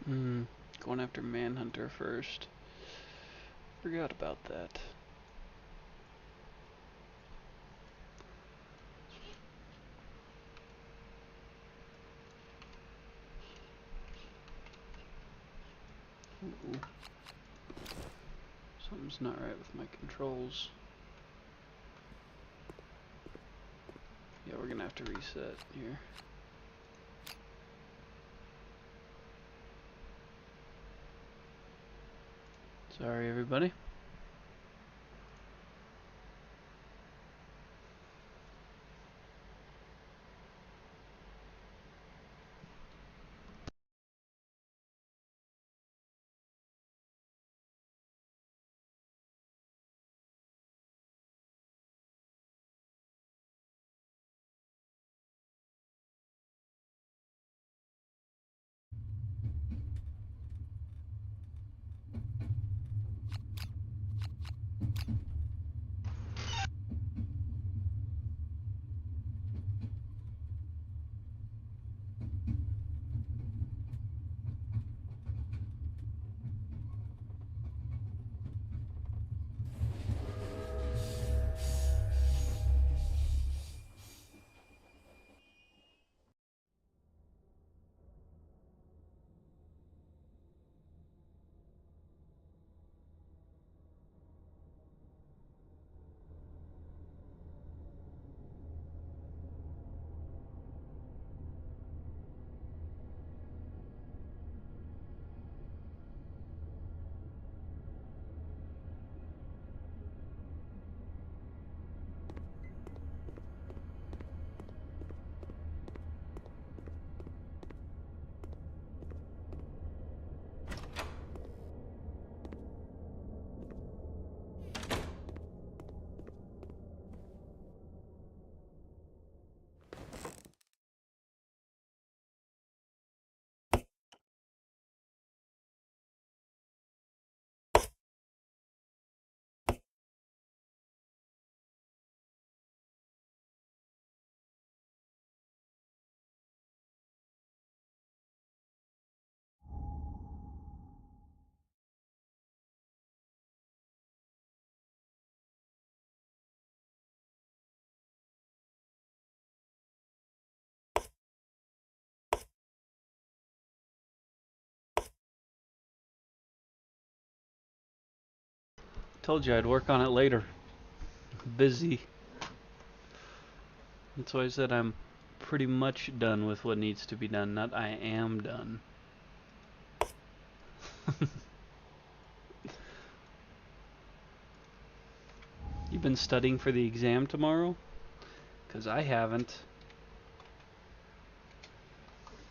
Hmm. Going after manhunter first. Forgot about that. Ooh. Something's not right with my controls. Yeah, we're gonna have to reset here. Sorry, everybody. Told you I'd work on it later. Busy. That's why I said I'm pretty much done with what needs to be done, not I am done. You've been studying for the exam tomorrow? Because I haven't.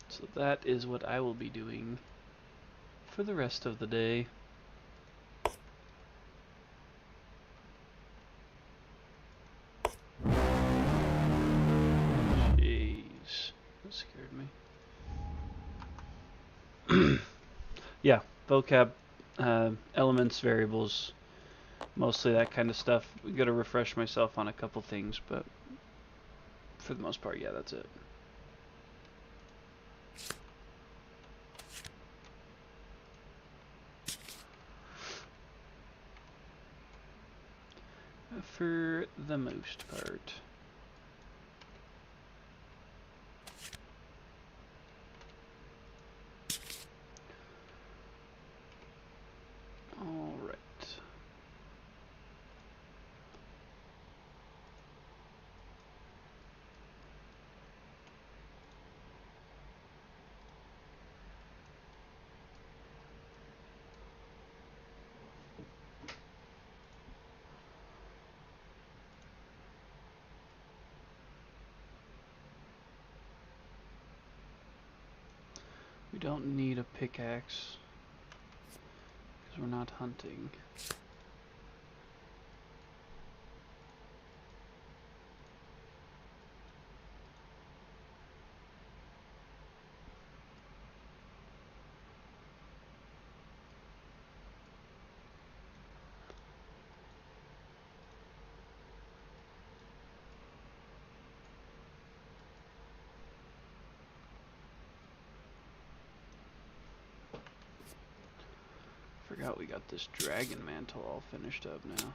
So that is what I will be doing for the rest of the day. Jeez. That scared me. Yeah, vocab, elements, variables, mostly that kind of stuff. We gotta refresh myself on a couple things, but for the most part, yeah, that's it. For the most part. All right. We don't need a pickaxe because we're not hunting. Forgot we got this dragon mantle all finished up now.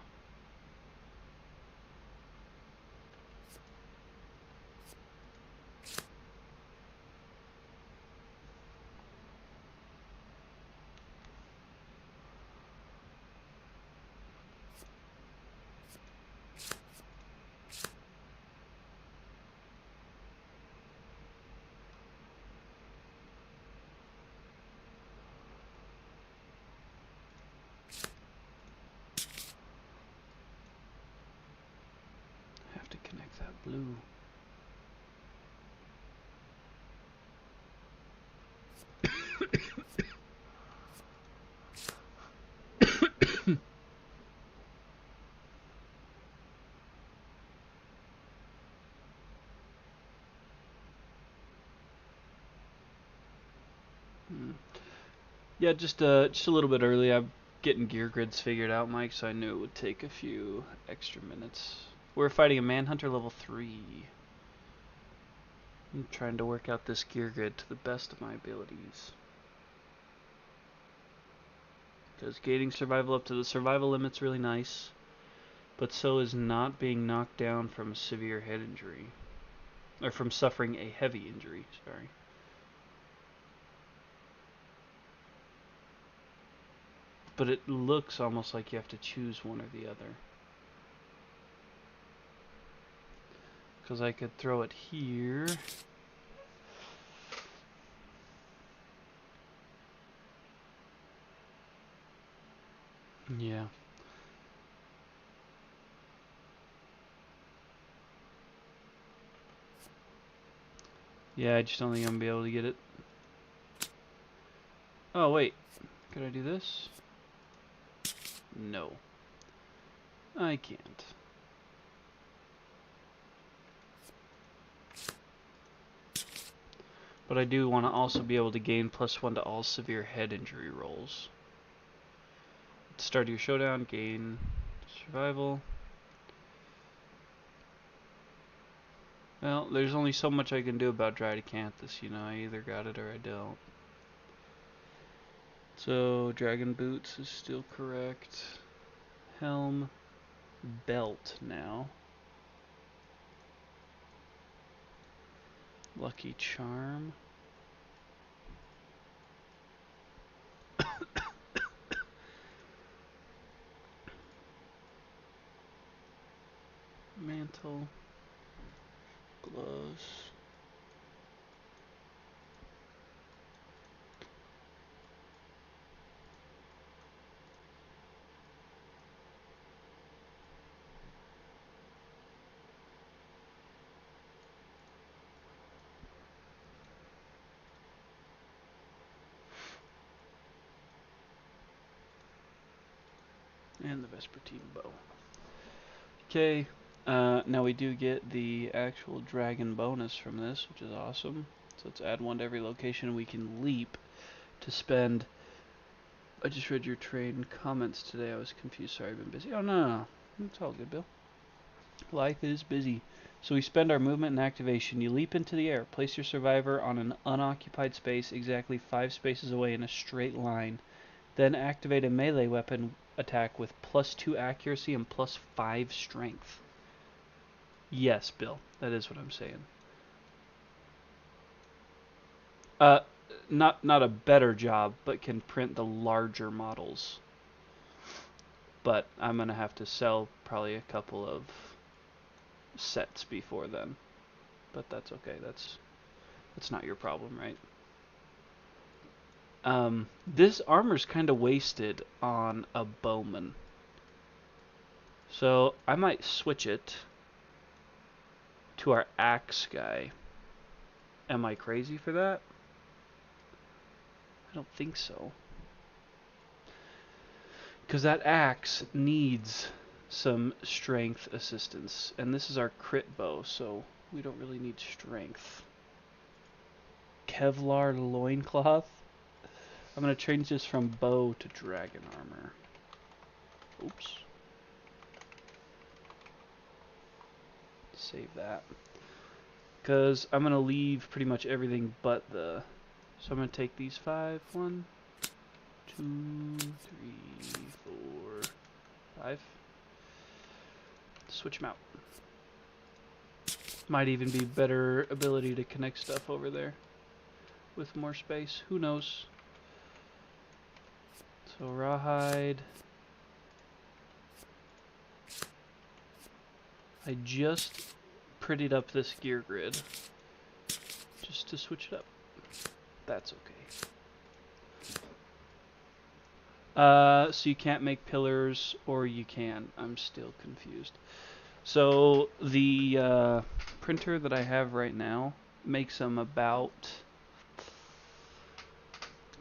Have to connect that blue. Yeah, just a little bit early. I'm getting gear grids figured out, Mike, so I knew it would take a few extra minutes. We're fighting a manhunter level 3. I'm trying to work out this gear grid to the best of my abilities. Because gating survival up to the survival limit's really nice, but so is not being knocked down from a severe head injury. Or from suffering a heavy injury, sorry. But it looks almost like you have to choose one or the other. Because I could throw it here. Yeah. Yeah, I just don't think I'm going to be able to get it. Oh, wait. Could I do this? No. I can't. But I do want to also be able to gain +1 to all severe head injury rolls. Start your showdown, gain survival. Well, there's only so much I can do about Dragoncanthus, you know. I either got it or I don't. So, Dragon Boots is still correct. Helm, belt now. Lucky Charm. Mantle. Gloves. And the Vespertine bow. Okay, now we do get the actual dragon bonus from this, which is awesome. So let's add 1 to every location. We can leap to spend... I just read your trade and comments today. I was confused. Sorry, I've been busy. Oh, no. It's all good, Bill. Life is busy. So we spend our movement and activation. You leap into the air. Place your survivor on an unoccupied space exactly 5 spaces away in a straight line. Then activate a melee weapon attack with +2 accuracy and +5 strength. Yes, Bill. That is what I'm saying. Not a better job, but can print the larger models. But I'm gonna have to sell probably a couple of sets before then. But that's okay. That's not your problem, right? This armor's kind of wasted on a bowman. So I might switch it to our axe guy. Am I crazy for that? I don't think so. Because that axe needs some strength assistance. And this is our crit bow, so we don't really need strength. Kevlar loincloth. I'm going to change this from bow to dragon armor. Oops. Save that. Because I'm going to leave pretty much everything but the... So I'm going to take these 5. 1, 2, 2, 3, 4, 5. Switch them out. Might even be better ability to connect stuff over there with more space. Who knows? So rawhide. I just prettied up this gear grid just to switch it up. That's okay. So you can't make pillars, or you can. I'm still confused. So the printer that I have right now makes them about,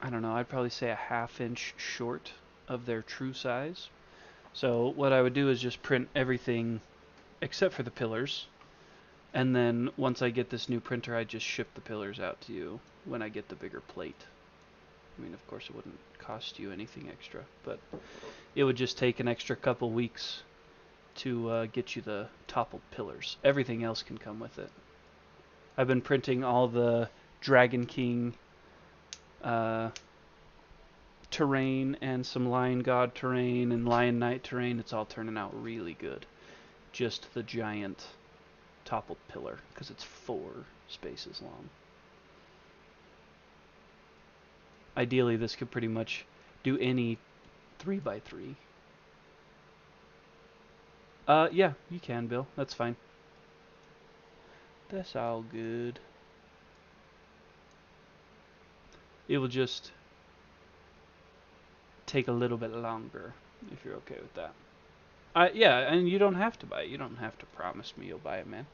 I don't know, I'd probably say a ½ inch short of their true size. So what I would do is just print everything except for the pillars, and then once I get this new printer, I just ship the pillars out to you when I get the bigger plate. I mean, of course, it wouldn't cost you anything extra, but it would just take an extra couple weeks to get you the toppled pillars. Everything else can come with it. I've been printing all the Dragon King terrain and some Lion God terrain and Lion Knight terrain. It's all turning out really good. Just the giant toppled pillar, because it's 4 spaces long. Ideally, this could pretty much do any 3x3. Yeah, you can, Bill. That's fine. That's all good. It will just take a little bit longer, if you're okay with that. Yeah, and you don't have to buy it. You don't have to promise me you'll buy it, man.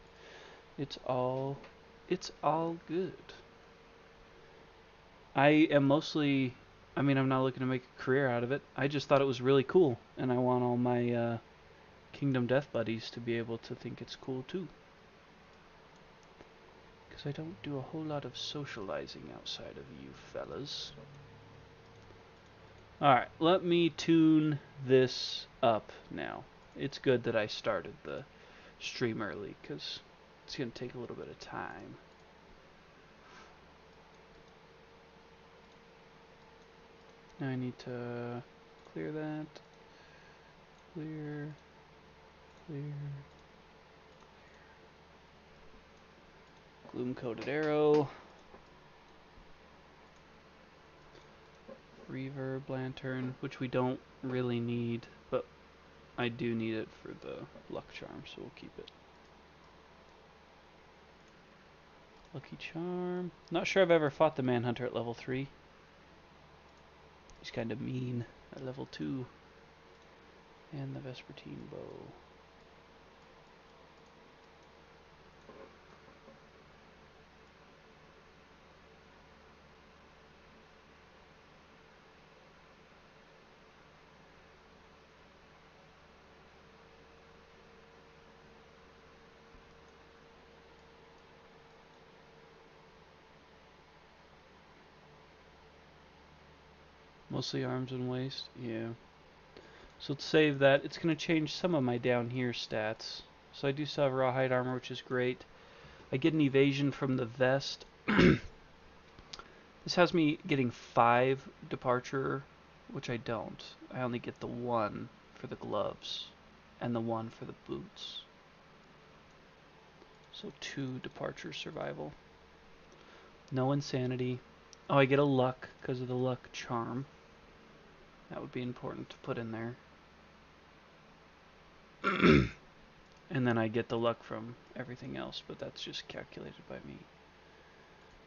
It's all good. I am mostly, I mean, I'm not looking to make a career out of it. I just thought it was really cool, and I want all my Kingdom Death buddies to be able to think it's cool too. Because I don't do a whole lot of socializing outside of you fellas. Alright, let me tune this up now. It's good that I started the stream early, because it's going to take a little bit of time. Now I need to clear that. Clear. Gloom-coated arrow. Reverb lantern, which we don't really need, but I do need it for the luck charm, so we'll keep it. Lucky charm. Not sure I've ever fought the manhunter at level 3. He's kind of mean at level 2. And the Vespertine bow. Mostly arms and waist, yeah. So let's save that. It's going to change some of my down here stats. So I do still have rawhide armor, which is great. I get an evasion from the vest. This has me getting 5 departure, which I don't. I only get the 1 for the gloves and the 1 for the boots. So 2 departure survival. No insanity. Oh, I get a luck because of the luck charm. That would be important to put in there. And then I get the luck from everything else, but that's just calculated by me.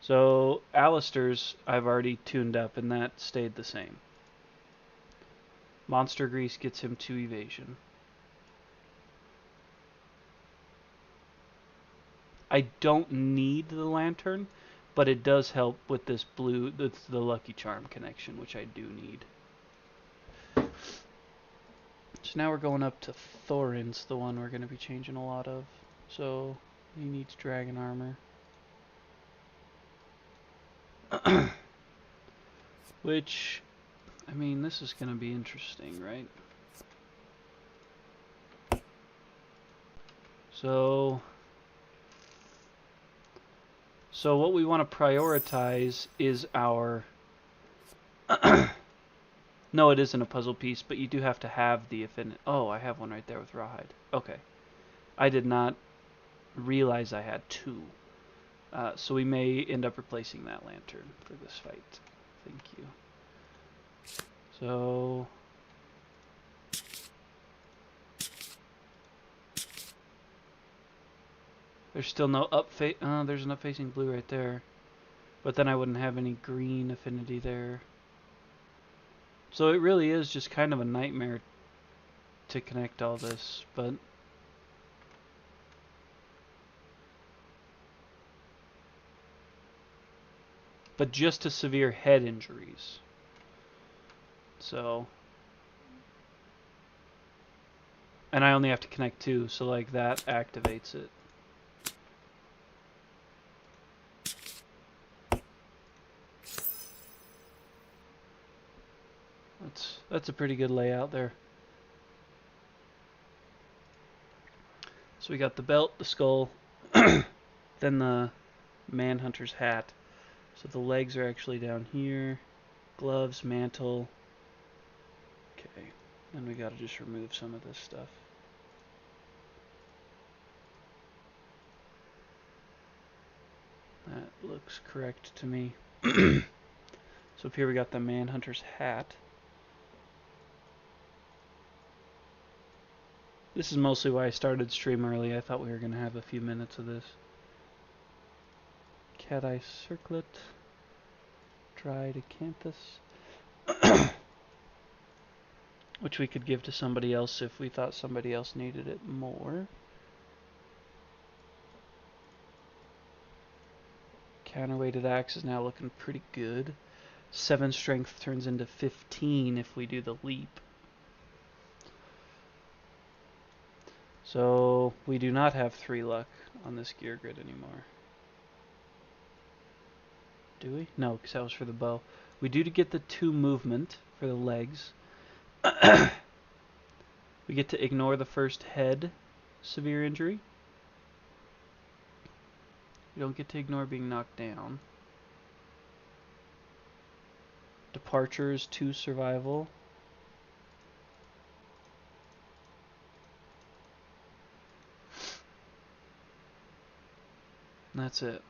So Alistair's I've already tuned up, and that stayed the same. Monster Grease gets him 2 evasion. I don't need the lantern, but it does help with this blue, that's the Lucky Charm connection, which I do need. So now we're going up to Thorin's, the one we're going to be changing a lot of. So he needs dragon armor. Which, I mean, this is going to be interesting, right? So what we want to prioritize is our No, it isn't a puzzle piece, but you do have to have the affinity. Oh, I have one right there with rawhide. Okay. I did not realize I had two. So we may end up replacing that lantern for this fight. Thank you. So... there's still no there's an up-facing blue right there. But then I wouldn't have any green affinity there. So it really is just kind of a nightmare to connect all this, but... but just to severe head injuries. So... and I only have to connect two, so like that activates it. That's a pretty good layout there. So we got the belt, the skull, then the manhunter's hat. So the legs are actually down here. Gloves, mantle. Okay, and we gotta just remove some of this stuff. That looks correct to me. So up here we got the manhunter's hat. This is mostly why I started stream early. I thought we were going to have a few minutes of this. Cat eye circlet. Dried acanthus. Which we could give to somebody else if we thought somebody else needed it more. Counterweighted axe is now looking pretty good. 7 strength turns into 15 if we do the leap. So we do not have 3 luck on this gear grid anymore. Do we? No, because that was for the bow. We do to get the 2 movement for the legs. We get to ignore the first head severe injury. We don't get to ignore being knocked down. Departures 2 survival. And that's it.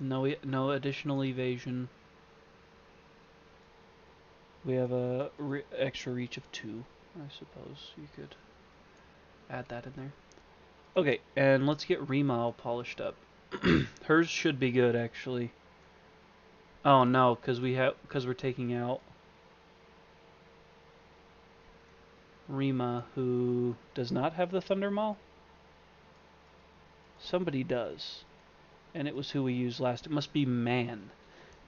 No additional evasion. We have a extra reach of 2. I suppose you could add that in there. Okay, and let's get Rima all polished up. Hers should be good, actually. Oh no, because we're taking out Rima, who does not have the Thunder Maul. Somebody does, and it was who we used last. It must be Man.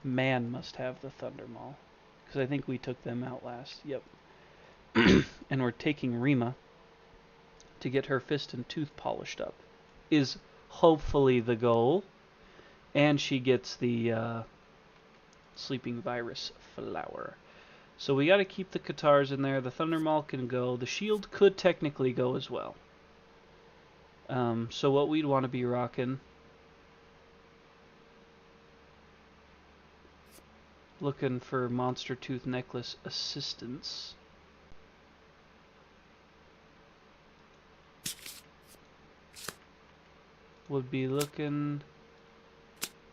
Man must have the Thunder Maul, because I think we took them out last. Yep. And we're taking Rima to get her fist and tooth polished up. Is hopefully the goal, and she gets the sleeping virus flower. So we got to keep the Katars in there. The Thunder Maul can go. The shield could technically go as well. So what we'd want to be rocking, looking for Monster Tooth Necklace assistance. Would be looking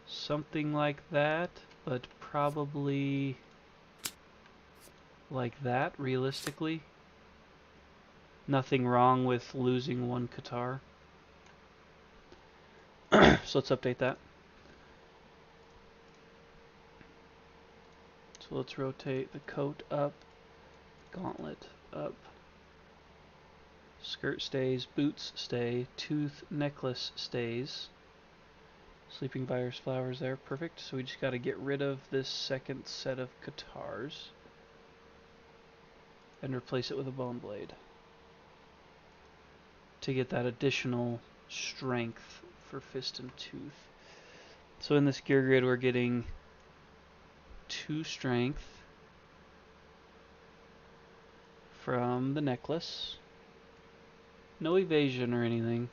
something like that, but probably like that, realistically. Nothing wrong with losing 1 Katar. So let's update that. So let's rotate the coat up, gauntlet up, skirt stays, boots stay, tooth necklace stays, sleeping virus flowers there, perfect. So we just got to get rid of this second set of Katars and replace it with a bone blade to get that additional strength for fist and tooth. So in this gear grid we're getting 2 strength from the necklace. No evasion or anything.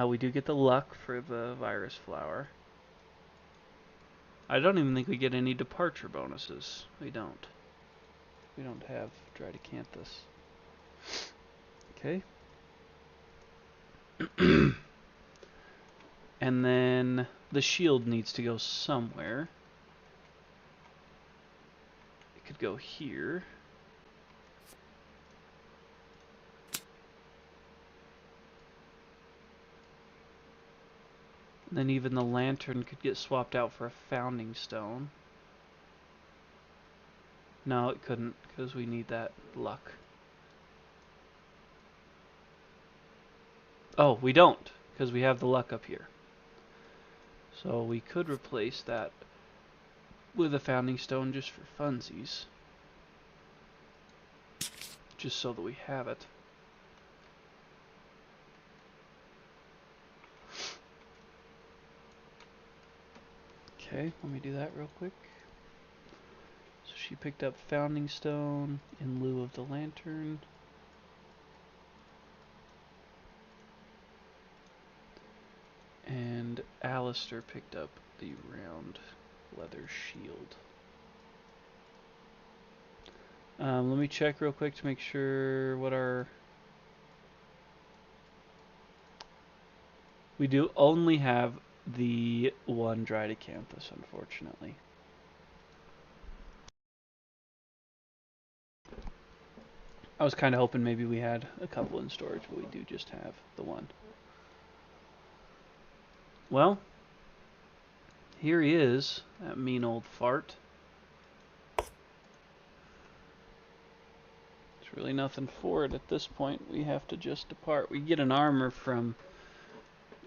We do get the luck for the virus flower. I don't even think we get any departure bonuses. We don't. We don't have Dridecanthus. Okay. And then the shield needs to go somewhere. It could go here. And then even the lantern could get swapped out for a founding stone. No, it couldn't, because we need that luck. Oh, we don't, because we have the luck up here. So we could replace that with a founding stone just for funsies. Just so that we have it. Okay, let me do that real quick. So she picked up founding stone in lieu of the lantern. And Alistair picked up the round leather shield. Let me check real quick to make sure what our... We do only have the one Dridecanthus, unfortunately. I was kind of hoping maybe we had a couple in storage, but we do just have the one. Well, here he is, that mean old fart. There's really nothing for it at this point. We have to just depart. We get an armor from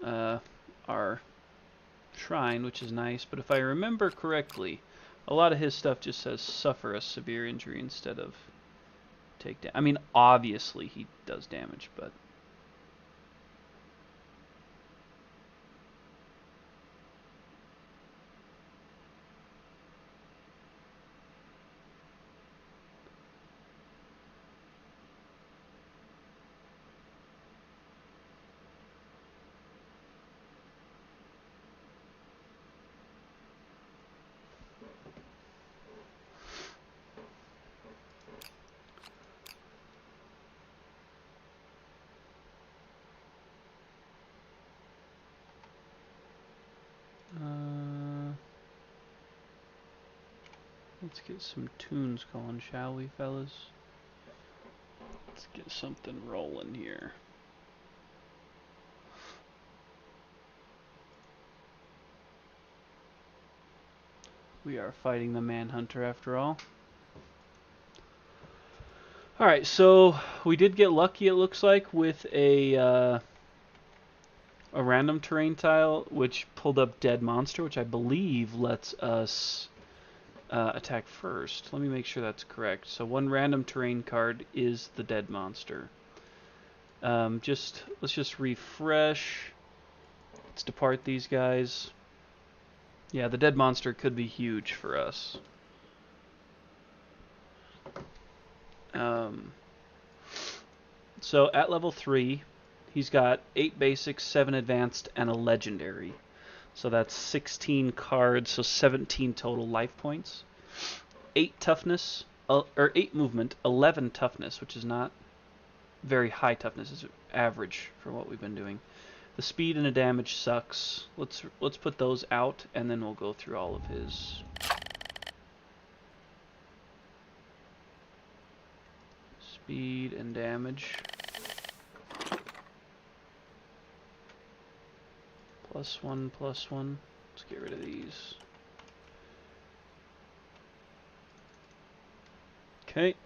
our shrine, which is nice, but if I remember correctly, a lot of his stuff just says suffer a severe injury instead of take damage. I mean, obviously he does damage, but... let's get some tunes going, shall we, fellas? Let's get something rolling here. We are fighting the manhunter after all. Alright, so we did get lucky, it looks like, with a random terrain tile, which pulled up dead monster, which I believe lets us attack first. Let me make sure that's correct. So one random terrain card is the dead monster. Let's just refresh. Let's depart these guys. Yeah, the dead monster could be huge for us. So at level 3, he's got 8 basic, 7 advanced, and a legendary. So that's 16 cards, so 17 total life points. 8 toughness, or 8 movement, 11 toughness, which is not very high toughness, it's average for what we've been doing. The speed and the damage sucks. Let's put those out, and then we'll go through all of his. Speed and damage. +1, +1. Let's get rid of these. Okay.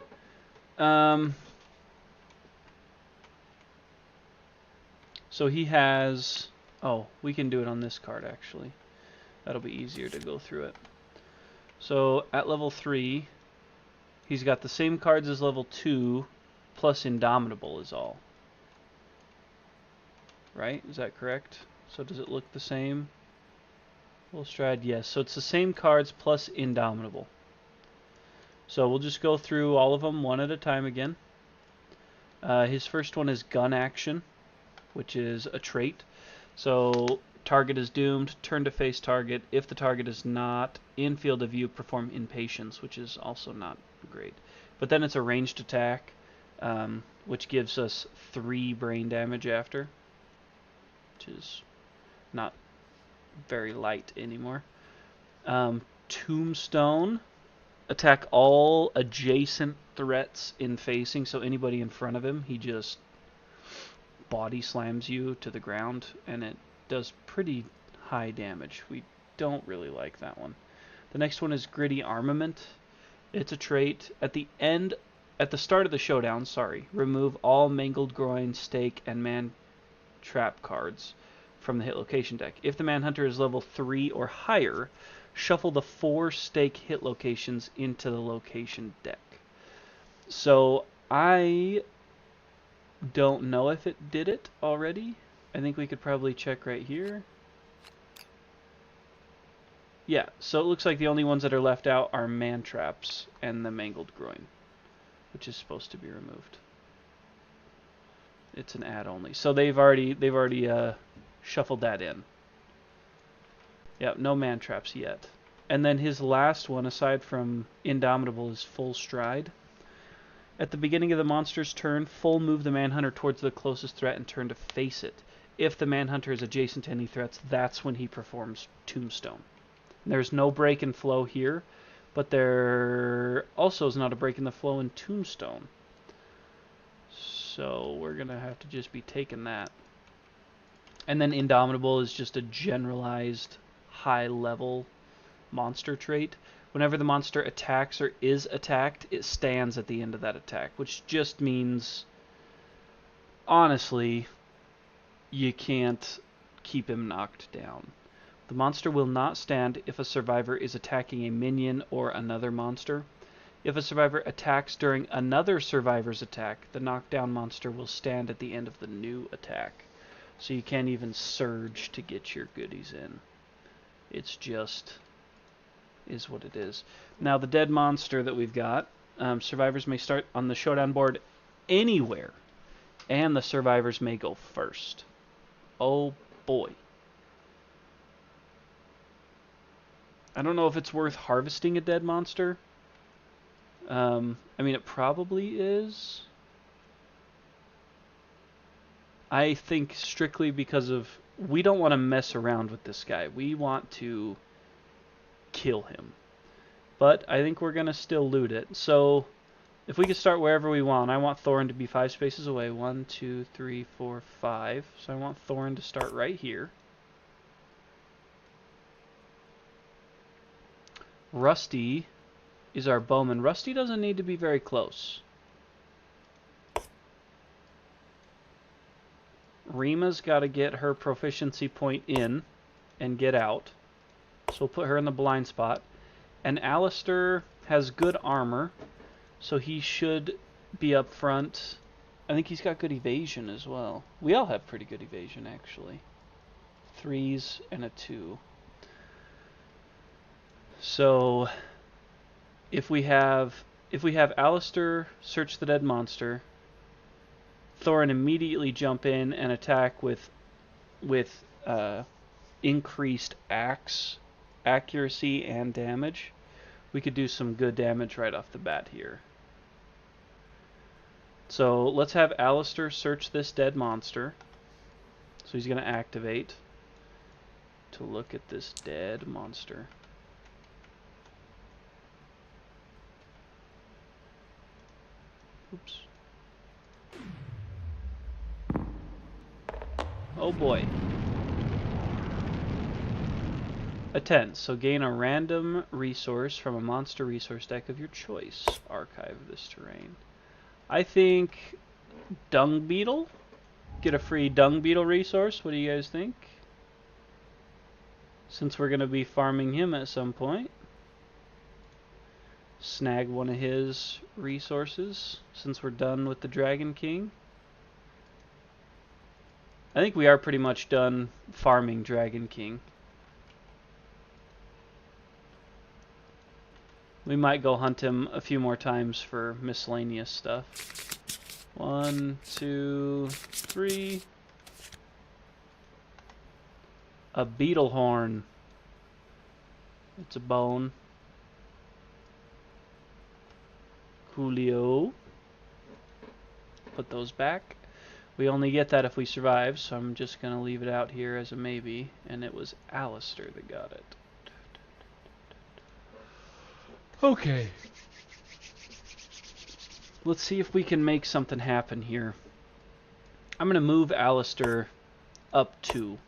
So he has... Oh, we can do it on this card, actually. That'll be easier to go through it. So, at level 3, he's got the same cards as level 2, plus Indomitable is all. Right? Is that correct? So does it look the same? Full Stride, yes. So it's the same cards plus Indomitable. So we'll just go through all of them one at a time again. His first one is Gun Action, which is a trait. So Target is doomed. Turn to face target. If the target is not in field of view, perform Impatience, which is also not great. But then it's a ranged attack, which gives us 3 brain damage after, which is not very light anymore. Tombstone. Attack all adjacent threats in facing, so anybody in front of him, he just body slams you to the ground, and it does pretty high damage. We don't really like that one. The next one is Gritty Armament. It's a trait. At the start of the showdown, remove all Mangled Groin, Stake, and Man Trap cards from the hit location deck. If the Manhunter is level 3 or higher, shuffle the 4 Stake hit locations into the location deck. So I don't know if it did it already. I think we could probably check right here. Yeah, so it looks like the only ones that are left out are Man Traps and the Mangled Groin, which is supposed to be removed. It's an add only. So they've already shuffled that in. Yeah, no Man Traps yet. And then his last one, aside from Indomitable, is Full Stride. At the beginning of the monster's turn, full move the Manhunter towards the closest threat and turn to face it. If the Manhunter is adjacent to any threats, that's when he performs Tombstone. And there's no break in flow here, but there also is not a break in the flow in Tombstone. So we're going to have to just be taking that. And then Indomitable is just a generalized high-level monster trait. Whenever the monster attacks or is attacked, it stands at the end of that attack, which just means, honestly, you can't keep him knocked down. The monster will not stand if a survivor is attacking a minion or another monster. If a survivor attacks during another survivor's attack, the knockdown monster will stand at the end of the new attack. So you can't even surge to get your goodies in. It's just is what it is. Now the dead monster that we've got, survivors may start on the showdown board anywhere, and the survivors may go first. Oh boy. I don't know if it's worth harvesting a dead monster. I mean, it probably is. I think strictly because of we don't want to mess around with this guy. We want to kill him. But I think we're going to still loot it. So if we could start wherever we want. I want Thorin to be 5 spaces away. 1, 2, 3, 4, 5. So I want Thorin to start right here. Rusty is our bowman. Rusty doesn't need to be very close. Rima's got to get her proficiency point in and get out. So we'll put her in the blind spot. And Alistair has good armor, so he should be up front. I think he's got good evasion as well. We all have pretty good evasion, actually. 3s and a 2. So if we have Alistair search the dead monster, Thorin immediately jump in and attack with increased axe accuracy and damage, we could do some good damage right off the bat here. So let's have Alistair search this dead monster. So he's going to activate to look at this dead monster. Oops. Oh boy. A 10. So gain a random resource from a monster resource deck of your choice. Archive this terrain. I think Dung Beetle. Get a free Dung Beetle resource. What do you guys think? Since we're going to be farming him at some point. Snag one of his resources since we're done with the Dragon King. I think we are pretty much done farming Dragon King. We might go hunt him a few more times for miscellaneous stuff. 1, 2, 3. A beetle horn. It's a bone. Julio. Put those back. We only get that if we survive, so I'm just going to leave it out here as a maybe. And it was Alistair that got it. Okay. Let's see if we can make something happen here. I'm going to move Alistair up 2.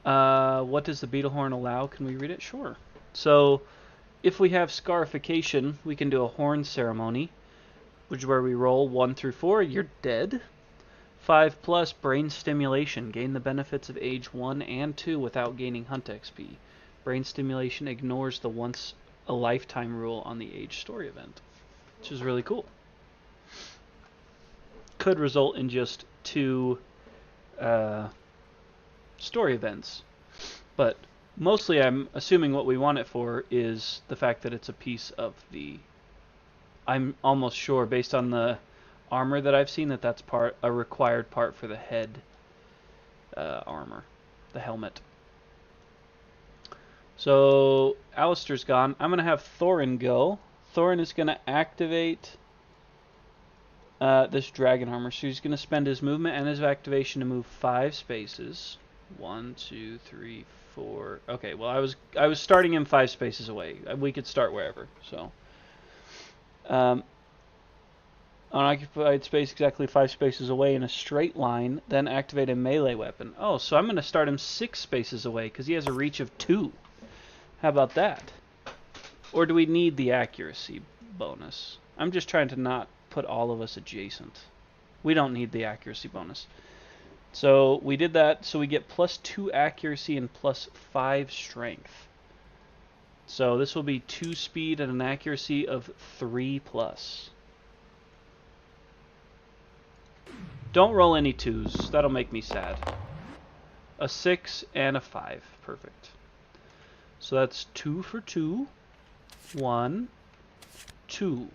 What does the beetle horn allow? Can we read it? Sure. So, if we have scarification, we can do a horn ceremony, which is where we roll 1 through 4. You're dead. 5 plus brain stimulation. Gain the benefits of age 1 and 2 without gaining hunt XP. Brain stimulation ignores the once a lifetime rule on the age story event, which is really cool. Could result in just 2 story events, but mostly I'm assuming what we want it for is the fact that it's a piece of the... I'm almost sure, based on the armor that I've seen, that that's a required part for the head armor, the helmet. So Alistair's gone. I'm going to have Thorin go. Thorin is going to activate this dragon armor. So he's going to spend his movement and his activation to move 5 spaces. 1, 2, 3, 4. Okay, well I was starting him 5 spaces away. We could start wherever. So unoccupied space exactly 5 spaces away in a straight line, then activate a melee weapon. Oh, so I'm going to start him 6 spaces away because he has a reach of 2. How about that? Or do we need the accuracy bonus? I'm just trying to not put all of us adjacent. We don't need the accuracy bonus. So we did that, so we get plus 2 accuracy and plus 5 strength. So this will be 2 speed and an accuracy of 3 plus. Don't roll any 2s. That'll make me sad. A 6 and a 5. Perfect. So that's 2 for 2. 1, 2.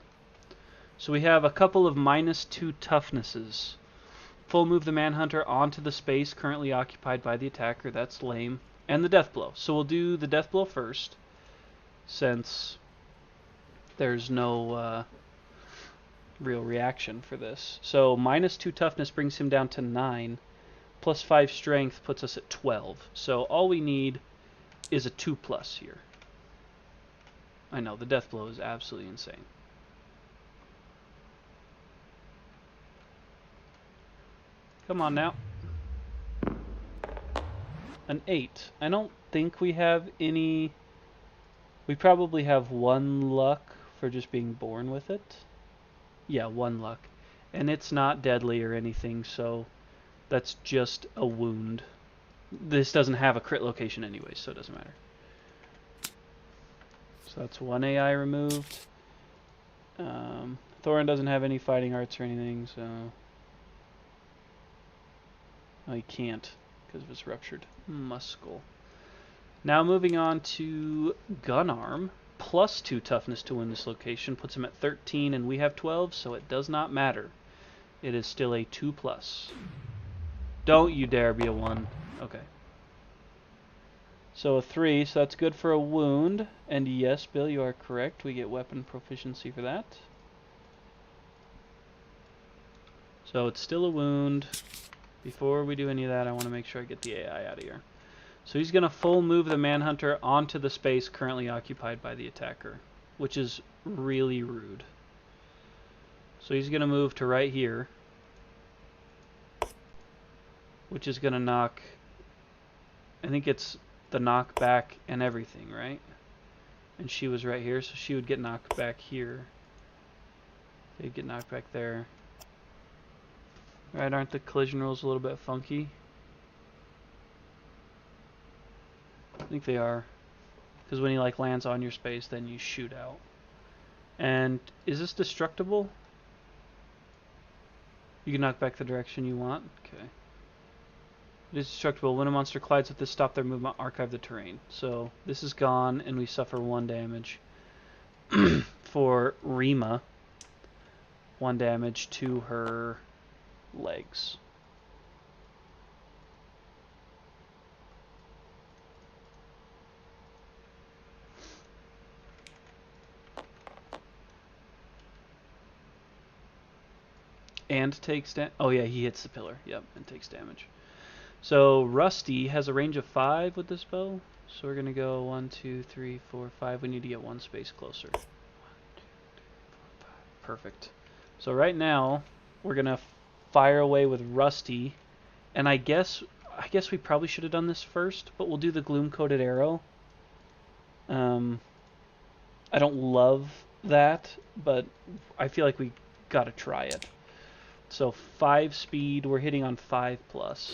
So we have a couple of -2 toughnesses. Full move the manhunter onto the space currently occupied by the attacker. That's lame. And the death blow. So we'll do the death blow first, since there's no real reaction for this. So -2 toughness brings him down to 9. Plus 5 strength puts us at 12. So all we need is a 2 plus here. I know, the death blow is absolutely insane. Come on now. An 8. I don't think we have any... We probably have 1 luck for just being born with it. Yeah, 1 luck. And it's not deadly or anything, so that's just a wound. This doesn't have a crit location anyway, so it doesn't matter. So that's 1 AI removed. Thorin doesn't have any fighting arts or anything, so... Oh, he can't, because of his ruptured muscle. Now moving on to Gunarm. Plus 2 toughness to win this location. Puts him at 13, and we have 12, so it does not matter. It is still a 2 plus. Don't you dare be a 1. Okay. So a 3, so that's good for a wound. And yes, Bill, you are correct. We get weapon proficiency for that. So it's still a wound. Before we do any of that, I want to make sure I get the AI out of here. So he's going to full move the manhunter onto the space currently occupied by the attacker, which is really rude. So he's going to move to right here, which is going to knock... I think it's the knockback and everything, right? And she was right here, so she would get knocked back here. They'd get knocked back there. Right, aren't the collision rules a little bit funky? I think they are. Because when he like lands on your space, then you shoot out. And is this destructible? You can knock back the direction you want? Okay. It is destructible. When a monster collides with this, stop their movement, archive the terrain. So this is gone, and we suffer 1 damage. For Rima, 1 damage to her legs. And takes damage. Oh yeah, he hits the pillar. Yep, and takes damage. So Rusty has a range of 5 with this bow. So we're gonna go 1, 2, 3, 4, 5. We need to get one space closer. 1, 2, 3, 4, 5. Perfect. So right now we're gonna fire away with Rusty, and I guess we probably should have done this first, but we'll do the gloom-coated arrow. I don't love that, but I feel like we gotta try it. So 5 speed, we're hitting on 5+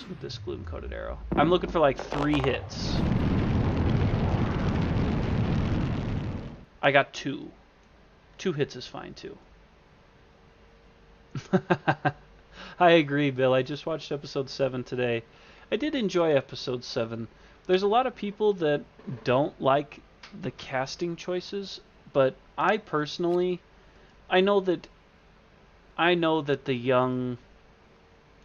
with this gloom-coated arrow. I'm looking for like 3 hits. I got 2. 2 hits is fine too. I agree, Bill. I just watched episode 7 today. I did enjoy episode 7. There's a lot of people that don't like the casting choices, but I personally, I know that the young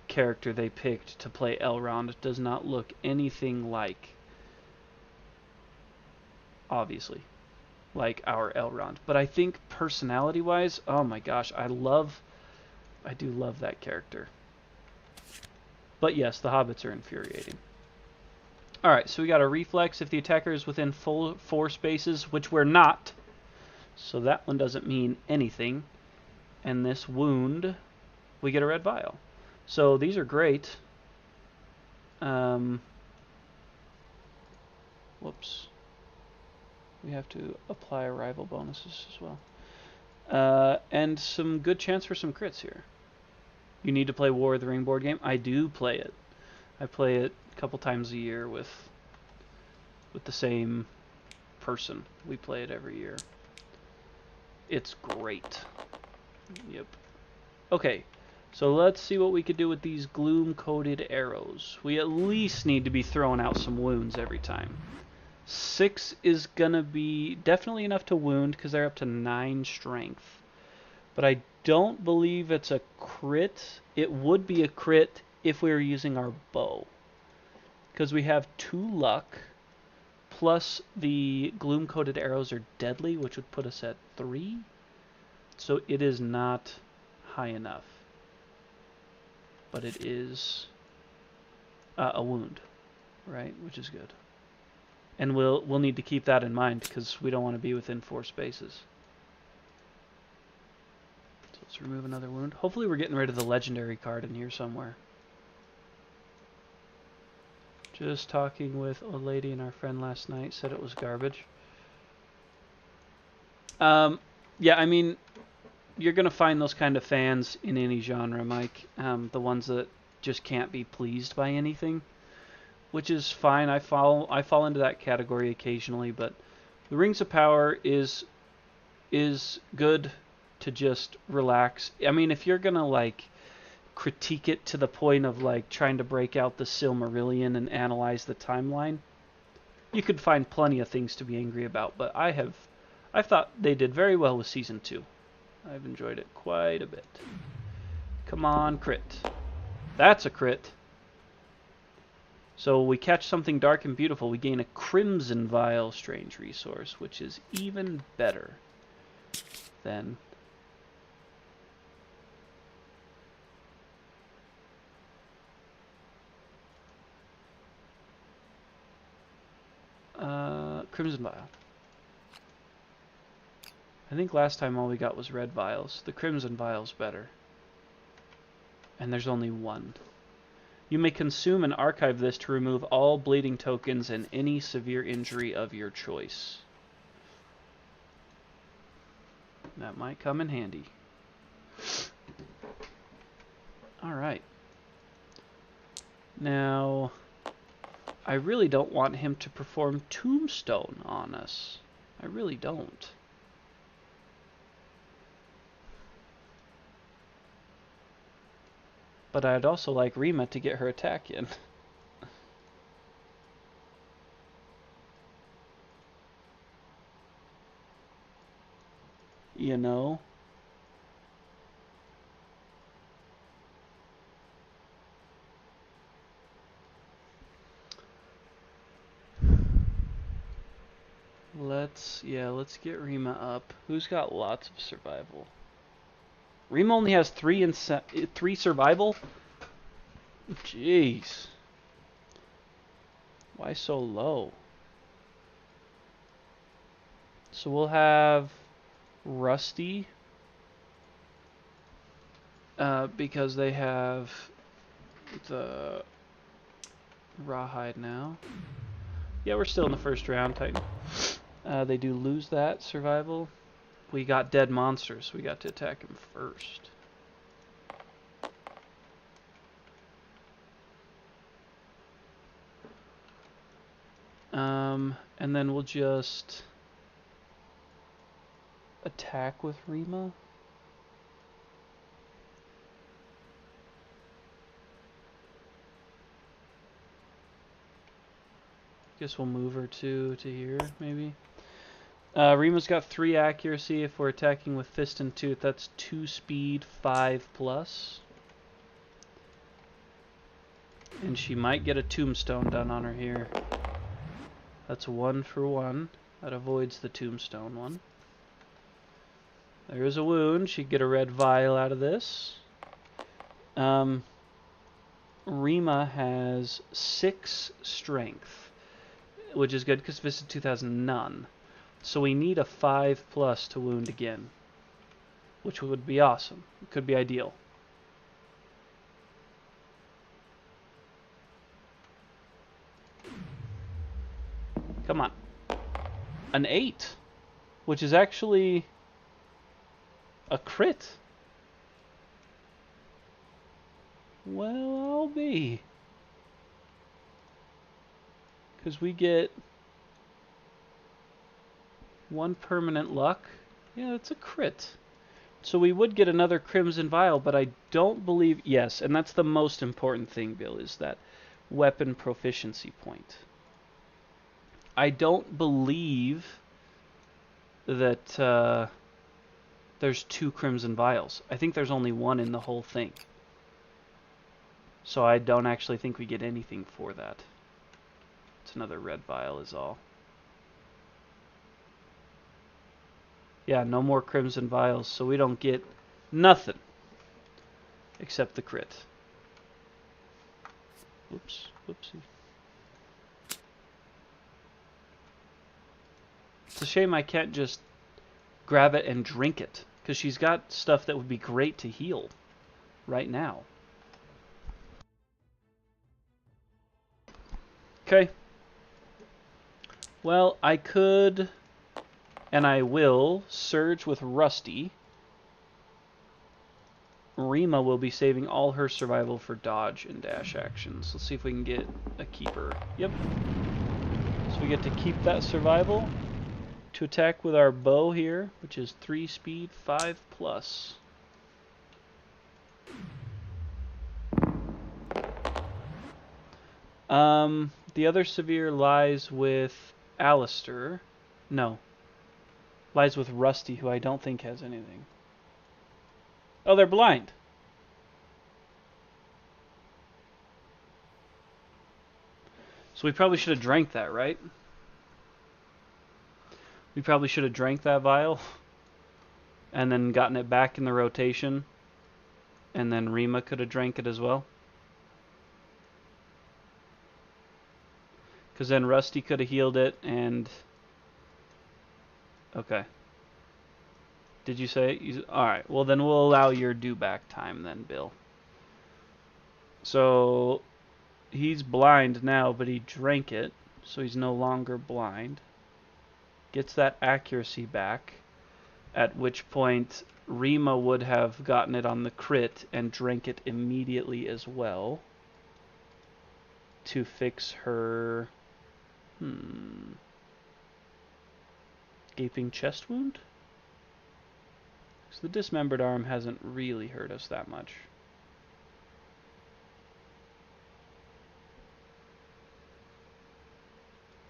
character they picked to play Elrond does not look anything like, obviously, like our Elrond. But I think personality-wise, oh my gosh, I do love that character. But yes, the hobbits are infuriating. Alright, so we got a reflex if the attacker is within full 4 spaces, which we're not. So that one doesn't mean anything. And this wound, we get a red vial. So these are great. Whoops. We have to apply arrival bonuses as well. And some good chance for some crits here. You need to play War of the Ring board game? I do play it. I play it a couple times a year with the same person. We play it every year. It's great. Yep. Okay, so let's see what we could do with these gloom-coated arrows. We at least need to be throwing out some wounds every time. 6 is gonna be definitely enough to wound because they're up to 9 strength. But I don't believe it's a crit. It would be a crit if we were using our bow, because we have 2 luck, plus the gloom-coated arrows are deadly, which would put us at 3. So it is not high enough. But it is a wound, right? Which is good. And we'll need to keep that in mind because we don't want to be within 4 spaces. So let's remove another wound. Hopefully we're getting rid of the legendary card in here somewhere. Just talking with a lady and our friend last night, said it was garbage. Yeah, I mean, you're going to find those kind of fans in any genre, Mike. The ones that just can't be pleased by anything, which is fine. I fall into that category occasionally, but the Rings of Power is good to just relax. I mean, if you're going to like critique it to the point of like trying to break out the Silmarillion and analyze the timeline, you could find plenty of things to be angry about, but I thought they did very well with season 2. I've enjoyed it quite a bit. Come on, crit. That's a crit. So we catch something dark and beautiful. We gain a Crimson Vial strange resource, which is even better than... Crimson Vial. I think last time all we got was red vials. The Crimson Vial's better. And there's only 1. You may consume and archive this to remove all bleeding tokens and any severe injury of your choice. That might come in handy. Alright. Now, I really don't want him to perform Tombstone on us. I really don't. But I'd also like Rima to get her attack in. You know? Let's get Rima up. Who's got lots of survival? Rima only has 3 survival? Jeez. Why so low? So we'll have Rusty. Because they have the Rawhide now. Yeah, we're still in the first round, Titan. They do lose that survival. We got dead monsters, so we got to attack him first. And then we'll just attack with Rima. Guess we'll move her to here, maybe. Rima's got 3 accuracy. If we're attacking with Fist and Tooth, that's 2 speed, 5+. And she might get a tombstone done on her here. That's 1 for 1. That avoids the tombstone one. There is a wound. She'd get a red vial out of this. Rima has 6 strength, which is good because Fist and Tooth has none. So we need a 5+ to wound again, which would be awesome. It could be ideal. Come on. An 8, which is actually a crit. Well, I'll be. Because we get 1 permanent luck. Yeah, it's a crit. So we would get another Crimson Vial, but I don't believe... Yes, and that's the most important thing, Bill, is that weapon proficiency point. I don't believe that there's 2 Crimson Vials. I think there's only 1 in the whole thing. So I don't actually think we get anything for that. It's another red vial is all. Yeah, no more Crimson Vials, so we don't get nothing. Except the crit. Whoops, whoopsie. It's a shame I can't just grab it and drink it, because she's got stuff that would be great to heal right now. Okay. Well, I could, and I will, surge with Rusty. Rima will be saving all her survival for dodge and dash actions. Let's see if we can get a keeper. Yep. So we get to keep that survival to attack with our bow here, which is 3 speed, 5+. The other severe lies with Alistair. No. Lies with Rusty, who I don't think has anything. Oh, they're blind. So we probably should have drank that, right? We probably should have drank that vial and then gotten it back in the rotation, and then Rima could have drank it as well. Because then Rusty could have healed it and... Okay. Did you say it? Alright, well then we'll allow your due back time then, Bill. So, he's blind now, but he drank it, so he's no longer blind. Gets that accuracy back, at which point Rima would have gotten it on the crit and drank it immediately as well to fix her gaping chest wound. So the dismembered arm hasn't really hurt us that much.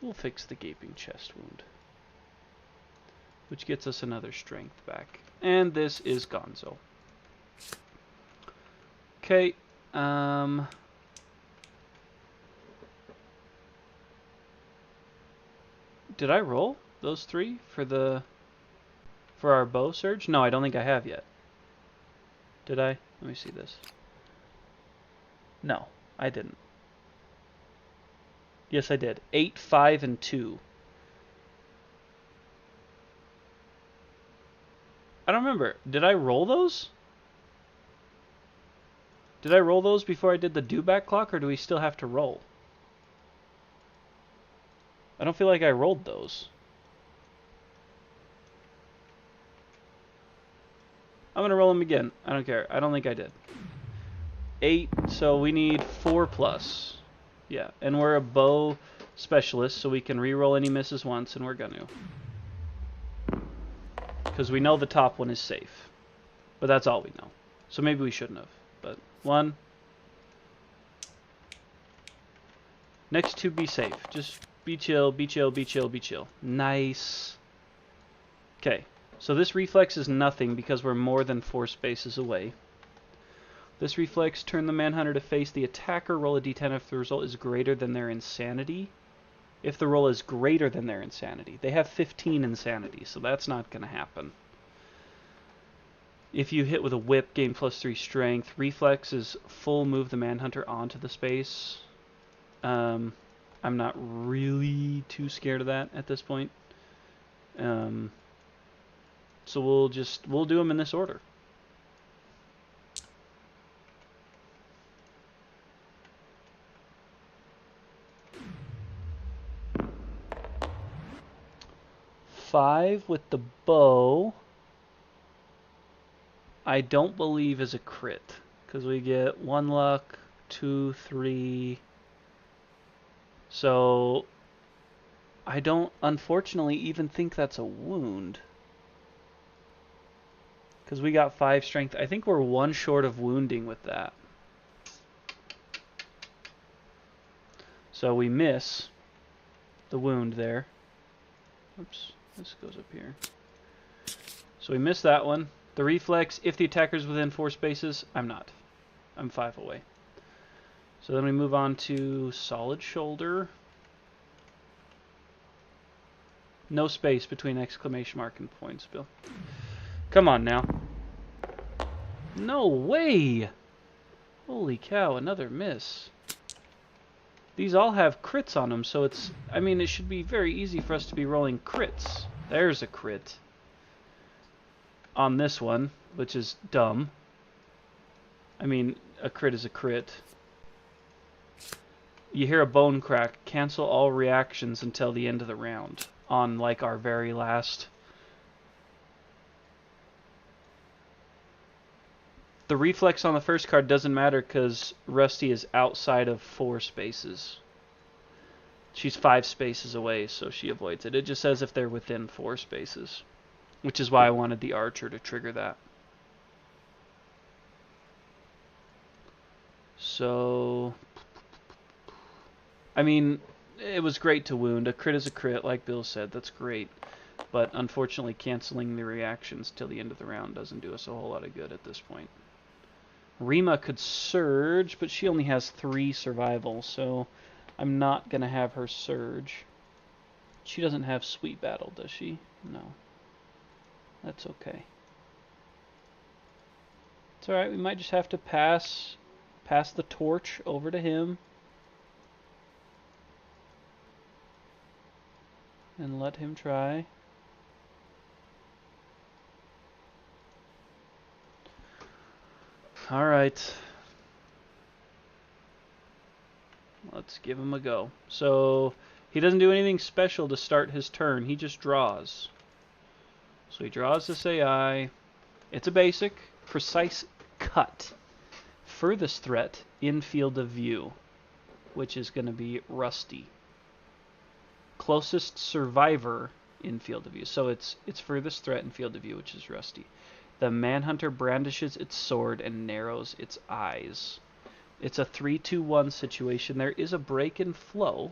We'll fix the gaping chest wound, which gets us another strength back. And this is Gonzo. Okay, did I roll those 3 for our bow surge? No, I don't think I have yet. Did I? Let me see this. No, I didn't. Yes, I did. 8, 5, and 2. I don't remember. Did I roll those? Did I roll those before I did the do-back clock, or do we still have to roll? I don't feel like I rolled those. I'm going to roll them again. I don't care. I don't think I did. 8, so we need 4 plus. Yeah, and we're a bow specialist, so we can re-roll any misses once, and we're going to. Because we know the top one is safe. But that's all we know. So maybe we shouldn't have. But 1. Next 2, be safe. Just be chill, be chill, be chill, be chill. Nice. Okay, so this reflex is nothing because we're more than 4 spaces away. This reflex, turn the manhunter to face the attacker, roll a d10 if the result is greater than their insanity. If the roll is greater than their insanity. They have 15 insanity, so that's not going to happen. If you hit with a whip, gain +3 strength. Reflex is full move the manhunter onto the space. I'm not really too scared of that at this point. So we'll do them in this order. Five with the bow, I don't believe is a crit, because we get 1 luck, 2, 3. So I don't, unfortunately, even think that's a wound. Because we got 5 strength. I think we're 1 short of wounding with that. So we miss the wound there. Oops, this goes up here. So we miss that one. The reflex, if the attacker's within 4 spaces, I'm not. I'm 5 away. So then we move on to solid shoulder. No space between exclamation mark and points, Bill. Come on now. No way! Holy cow, another miss. These all have crits on them, so it's... I mean, it should be very easy for us to be rolling crits. There's a crit. On this one, which is dumb. I mean, a crit is a crit. You hear a bone crack. Cancel all reactions until the end of the round. On, like, our very last... The reflex on the first card doesn't matter because Rusty is outside of 4 spaces. She's 5 spaces away, so she avoids it. It just says if they're within 4 spaces. Which is why I wanted the archer to trigger that. So... I mean, it was great to wound. A crit is a crit, like Bill said. That's great. But unfortunately, canceling the reactions till the end of the round doesn't do us a whole lot of good at this point. Rima could surge, but she only has 3 survival, so I'm not going to have her surge. She doesn't have sweet battle, does she? No. That's okay. It's alright, we might just have to pass the torch over to him. And let him try. Alright. Let's give him a go. So, he doesn't do anything special to start his turn. He just draws. So he draws this AI. It's a basic. Precise cut. Furthest threat in field of view. Which is going to be Rusty. Closest survivor in field of view. So it's furthest threat in field of view, which is Rusty. The manhunter brandishes its sword and narrows its eyes. It's a 3-2-1 situation. There is a break in flow,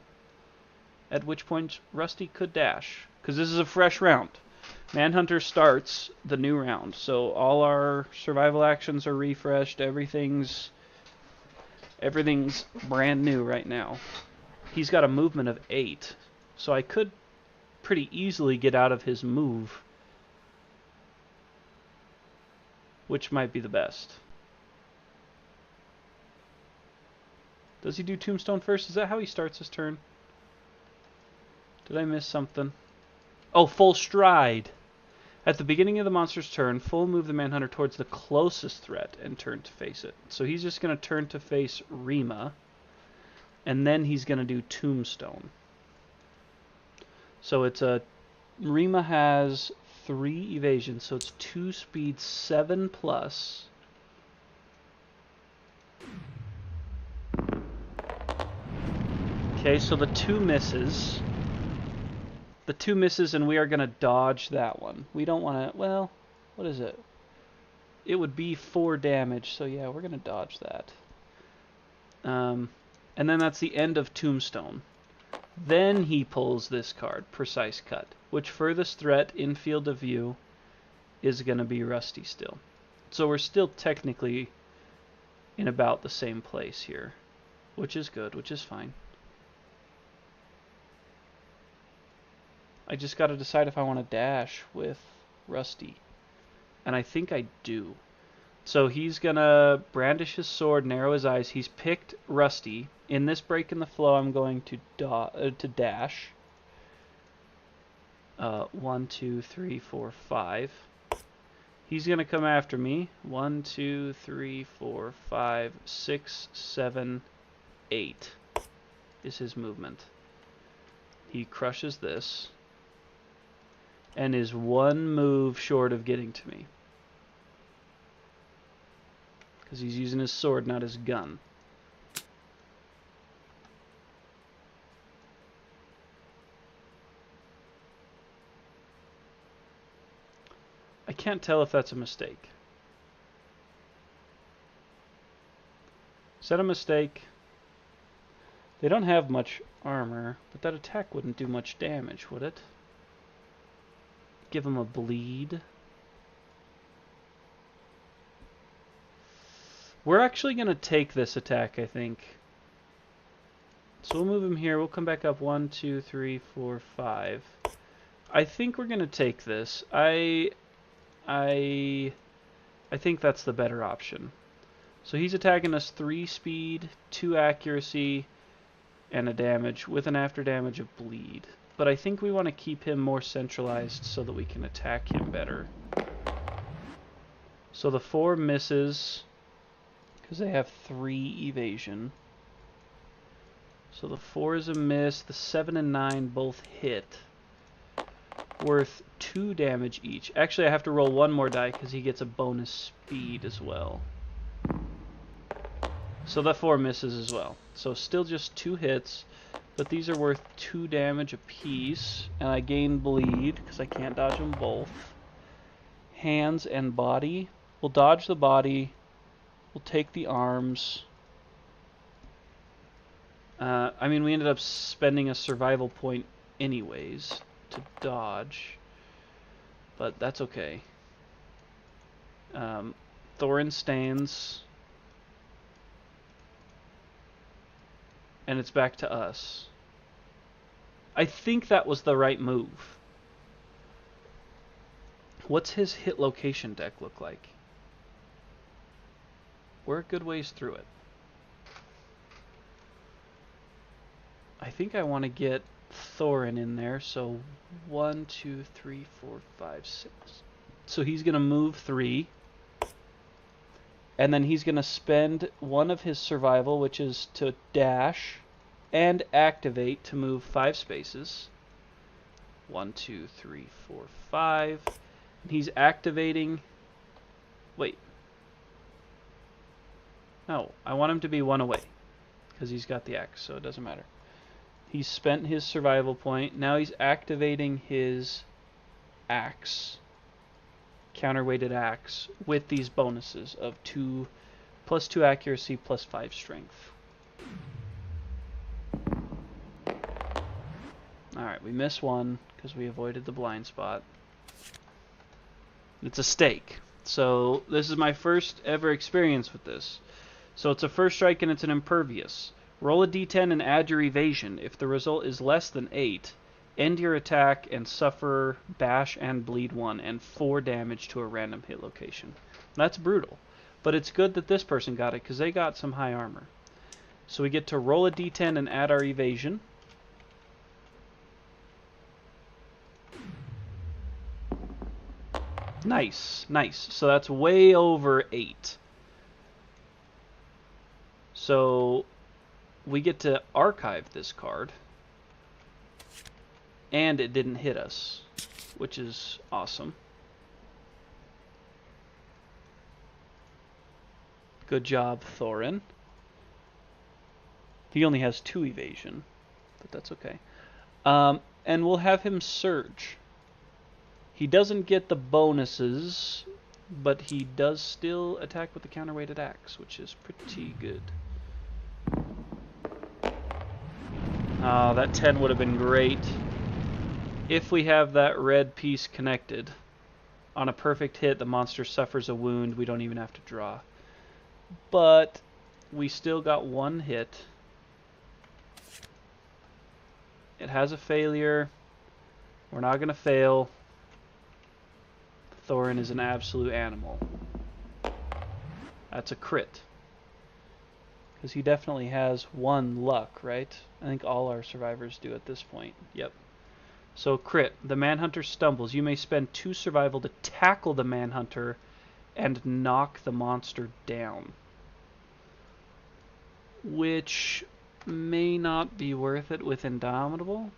at which point Rusty could dash, because this is a fresh round. Manhunter starts the new round, so all our survival actions are refreshed. Everything's brand new right now. He's got a movement of 8, so I could pretty easily get out of his move. Which might be the best? Does he do Tombstone first? Is that how he starts his turn? Did I miss something? Oh, full stride. At the beginning of the monster's turn, full move the manhunter towards the closest threat and turn to face it. So he's just going to turn to face Rima, and then he's going to do Tombstone. So it's a... Rima has 3 evasion, so it's 2 speed, 7 plus. Okay, so the 2 misses. The 2 misses, and we are going to dodge that one. We don't want to... Well, what is it? It would be 4 damage, so yeah, we're going to dodge that. And then that's the end of Tombstone. Then he pulls this card, Precise Cut, which furthest threat in field of view is going to be Rusty still. So we're still technically in about the same place here, which is good, which is fine. I just got to decide if I want to dash with Rusty. And I think I do. So he's going to brandish his sword, narrow his eyes. He's picked Rusty. In this break in the flow, I'm going to dash. 1, 2, 3, 4, 5. He's going to come after me. 1, 2, 3, 4, 5, 6, 7, 8 is his movement. He crushes this and is 1 move short of getting to me. Because he's using his sword, not his gun. I can't tell if that's a mistake. Is that a mistake? They don't have much armor, but that attack wouldn't do much damage, would it? Give him a bleed. We're actually going to take this attack, I think. So we'll move him here. We'll come back up 1, 2, 3, 4, 5. I think we're going to take this. I think that's the better option. So he's attacking us 3 speed, 2 accuracy, and a damage with an after damage of bleed. But I think we want to keep him more centralized so that we can attack him better. So the 4 misses because they have 3 evasion. So the 4 is a miss. The 7 and 9 both hit. Worth 2 damage each. Actually, I have to roll 1 more die because he gets a bonus speed as well. So that 4 misses as well. So still just 2 hits, but these are worth 2 damage apiece. And I gain bleed because I can't dodge them both. Hands and body. We'll dodge the body. We'll take the arms. I mean, we ended up spending a survival point anyways to dodge, but that's okay. Thorin stands, and it's back to us. I think that was the right move. What's his hit location deck look like? We're a good ways through it. I think I want to get Thorin in there, so 1, 2, 3, 4, 5, 6. So he's going to move 3. And then he's going to spend 1 of his survival, which is to dash and activate to move 5 spaces. 1, 2, 3, 4, 5. And he's activating... Wait. No, I want him to be 1 away, because he's got the axe, so it doesn't matter. He's spent his survival point. Now he's activating his axe, counterweighted axe, with these bonuses of 2 plus 2 accuracy plus 5 strength. Alright, we miss 1 because we avoided the blind spot. It's a stake. So this is my first ever experience with this. So it's a first strike and it's an impervious. Roll a d10 and add your evasion. If the result is less than 8, end your attack and suffer bash and bleed 1 and 4 damage to a random hit location. That's brutal. But it's good that this person got it, because they got some high armor. So we get to roll a d10 and add our evasion. Nice, nice. So that's way over 8. So we get to archive this card. And it didn't hit us, which is awesome. Good job, Thorin. He only has 2 evasion, but that's okay. And we'll have him surge. He doesn't get the bonuses, but he does still attack with the counterweighted axe, which is pretty good. Oh, that 10 would have been great if we have that red piece connected. On a perfect hit, the monster suffers a wound. We don't even have to draw. But we still got 1 hit. It has a failure. We're not going to fail. Thorin is an absolute animal. That's a crit. Because he definitely has 1 luck, right? I think all our survivors do at this point. Yep. So crit. The manhunter stumbles. You may spend 2 survival to tackle the manhunter and knock the monster down. Which may not be worth it with Indomitable,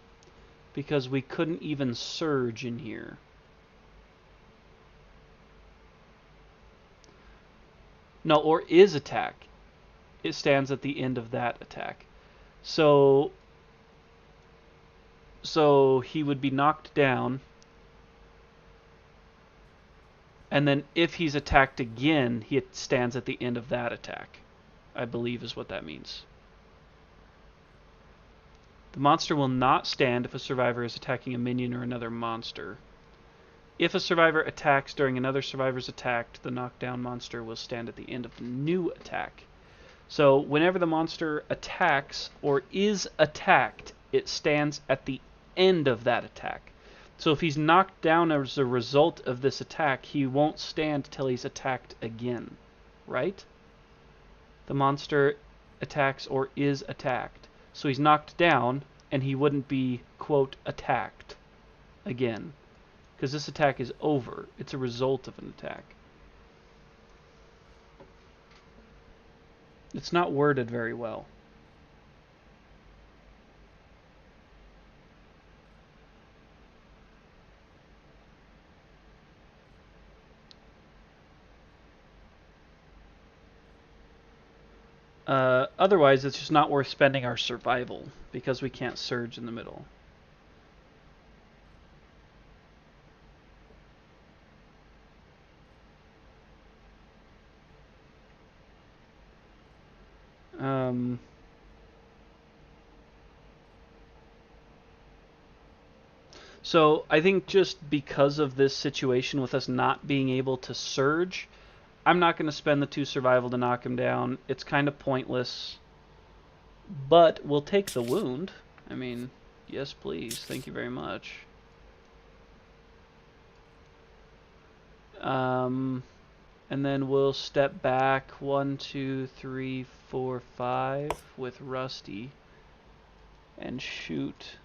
because we couldn't even surge in here. No, or is attack. It stands at the end of that attack. So he would be knocked down, and then if he's attacked again, he stands at the end of that attack, I believe is what that means. The monster will not stand if a survivor is attacking a minion or another monster. If a survivor attacks during another survivor's attack, the knockdown monster will stand at the end of the new attack. So whenever the monster attacks or is attacked, it stands at the end of that attack. So if he's knocked down as a result of this attack, he won't stand till he's attacked again, right? The monster attacks or is attacked. So he's knocked down, and he wouldn't be, quote, attacked again. Because this attack is over. It's a result of an attack. It's not worded very well. Otherwise, it's just not worth spending our survival, because we can't surge in the middle. So I think just because of this situation with us not being able to surge, I'm not going to spend the 2 survival to knock him down. It's kind of pointless. But we'll take the wound. I mean, yes please. Thank you very much. And then we'll step back 1, 2, 3, 4, 5 with Rusty and shoot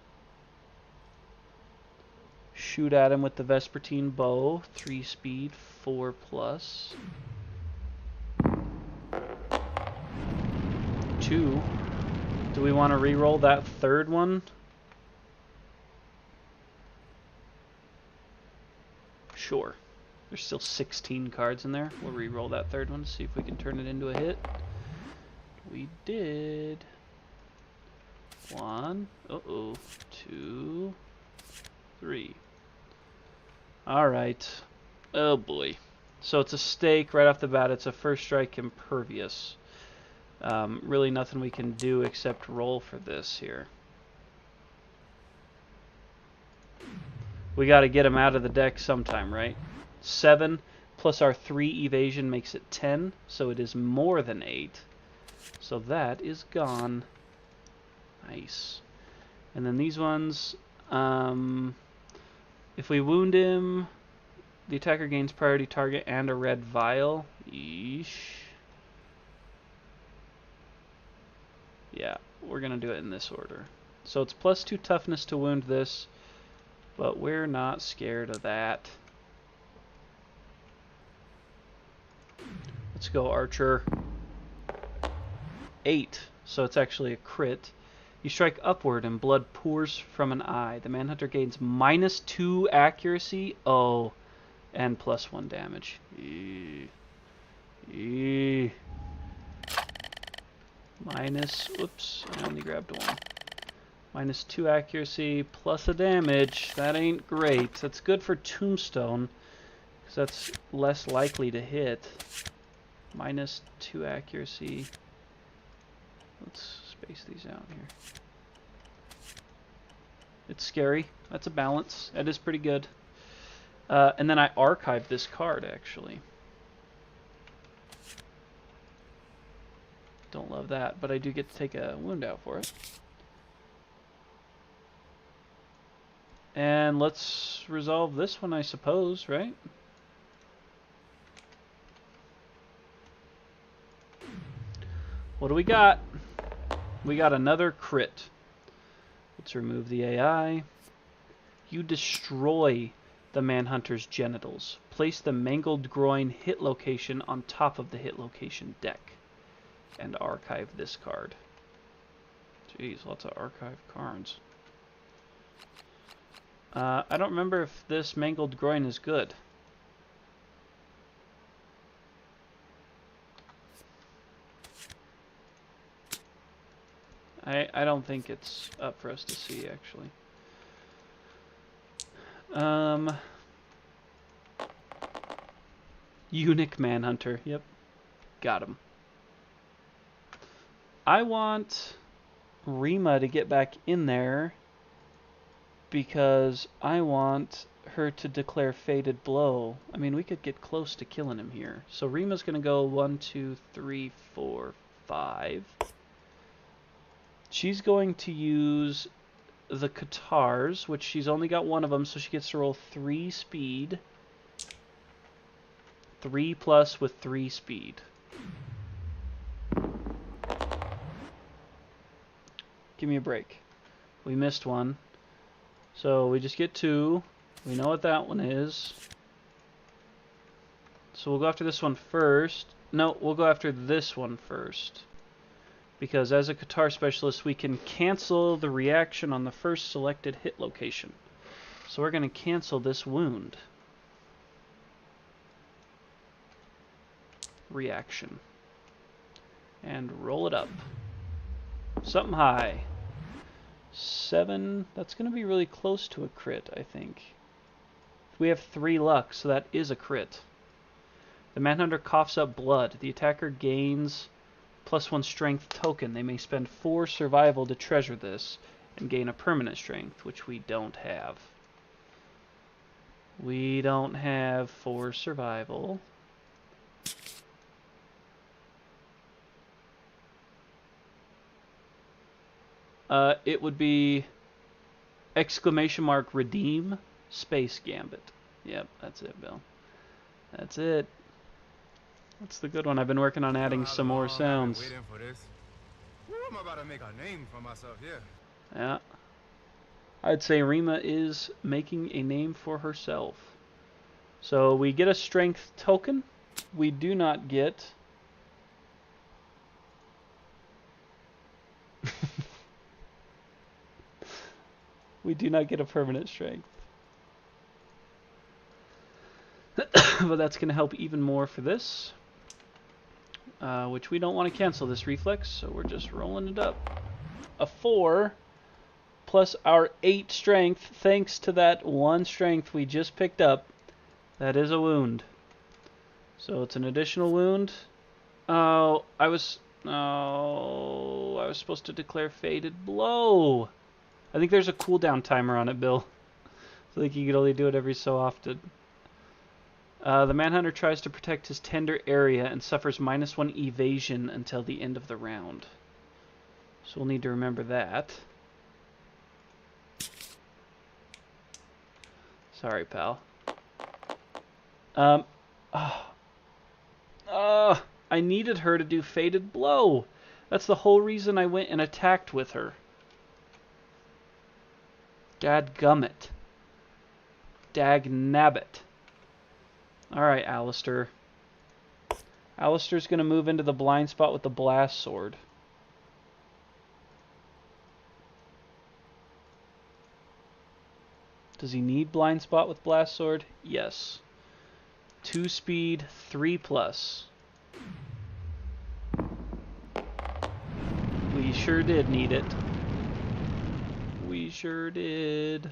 at him with the Vespertine bow. 3 speed, 4 plus. 2. Do we want to re-roll that 3rd one? Sure. There's still 16 cards in there. We'll re-roll that 3rd one to see if we can turn it into a hit. We did. 1. Uh-oh. 2. 3. Alright. Oh boy. So it's a stake right off the bat. It's a first strike impervious. Really nothing we can do except roll for this here. We got to get him out of the deck sometime, right? 7 plus our 3 evasion makes it 10, so it is more than 8. So that is gone. Nice. And then these ones, if we wound him, The attacker gains priority target and a red vial. Yeesh. Yeah, we're going to do it in this order. So it's +2 toughness to wound this, but we're not scared of that. Let's go, Archer. 8, so it's actually a crit. You strike upward and blood pours from an eye. The manhunter gains -2 accuracy. Oh, and +1 damage. Whoops, I only grabbed 1. -2 accuracy plus a damage. That ain't great. That's good for Tombstone, because that's less likely to hit. -2 accuracy. Let's space these out here. It's scary. That's a balance. That is pretty good. And then I archive this card, actually. Don't love that, but I do get to take a wound out for it. And let's resolve this one, I suppose, right? What do we got? We got another crit. Let's remove the AI. You destroy the manhunter's genitals. Place the mangled groin hit location on top of the hit location deck. And archive this card. Jeez, lots of archive cards. I don't remember if this mangled groin is good. I don't think it's up for us to see, actually. Eunuch manhunter. Yep. Got him. I want Rima to get back in there because I want her to declare fated blow. I mean, we could get close to killing him here. So Rima's going to go 1, 2, 3, 4, 5. She's going to use the Katars, which she's only got 1 of them, so she gets to roll 3 speed. 3+ with 3 speed. Give me a break. We missed 1. So we just get 2. We know what that one is. So we'll go after this one first. No, we'll go after this one first. Because as a Katar specialist, we can cancel the reaction on the first selected hit location. So we're going to cancel this wound. Reaction. And roll it up. Something high. 7. That's going to be really close to a crit, I think. We have 3 luck, so that is a crit. The manhunter coughs up blood. The attacker gains +1 strength token. They may spend 4 survival to treasure this and gain a permanent strength, which we don't have. We don't have 4 survival. It would be !redeem space gambit. Yep, that's it, Bill. That's it. That's the good one. I've been working on adding some more sounds. I'm about to make a name for myself here. Yeah. I'd say Rima is making a name for herself. So we get a strength token. We do not get... we do not get a permanent strength. But that's going to help even more for this. Which we don't want to cancel this reflex, so we're just rolling it up. A 4 plus our 8 strength, thanks to that 1 strength we just picked up. That is a wound. So it's an additional wound. I was supposed to declare fated blow. I think there's a cooldown timer on it, Bill. I think you could only do it every so often. The manhunter tries to protect his tender area and suffers -1 evasion until the end of the round. So we'll need to remember that. Sorry, pal. Um, I needed her to do Fated Blow. That's the whole reason I went and attacked with her. Dadgummit. Dagnabbit. Alright, Alistair. Alistair's going to move into the blind spot with the Blast Sword. Does he need blind spot with Blast Sword? Yes. 2 speed, 3+. We sure did need it. We sure did.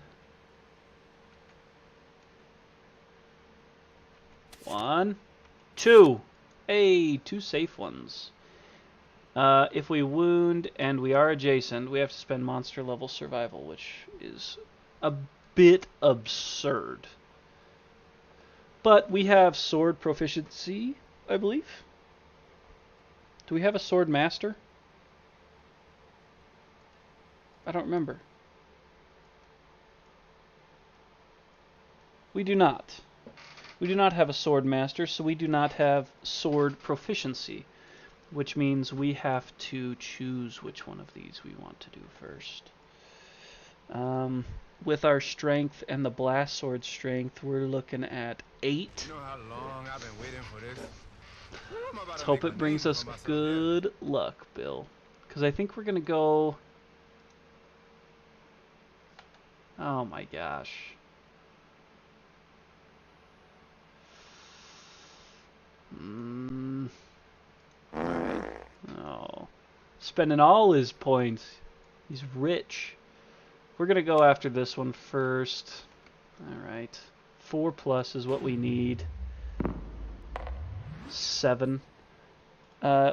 1, 2. Hey, 2 safe ones. If we wound and we are adjacent, we have to spend monster level survival, which is a bit absurd. But we have sword proficiency, I believe. Do we have a sword master? I don't remember. We do not. We do not have a sword master, so we do not have sword proficiency, which means we have to choose which one of these we want to do first. With our strength and the blast sword strength, we're looking at 8. You know how long I've been waiting for this? I'm about Let's to hope make a it brings name us for myself, good luck, Bill. Because I think we're going to go... Oh my gosh. Alright. Oh. Spending all his points. He's rich. We're going to go after this one first. Alright. 4+ is what we need. 7.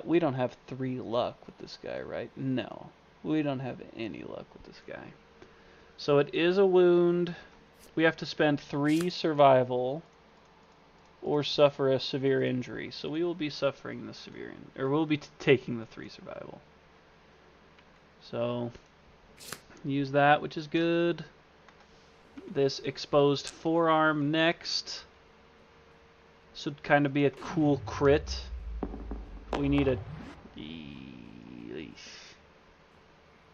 We don't have 3 luck with this guy, right? No. We don't have any luck with this guy. So it is a wound. We have to spend 3 survival or suffer a severe injury. So we will be suffering the severe or we'll be taking the 3 survival. So use that, which is good. This exposed forearm next. Should kind of be a cool crit. We need a...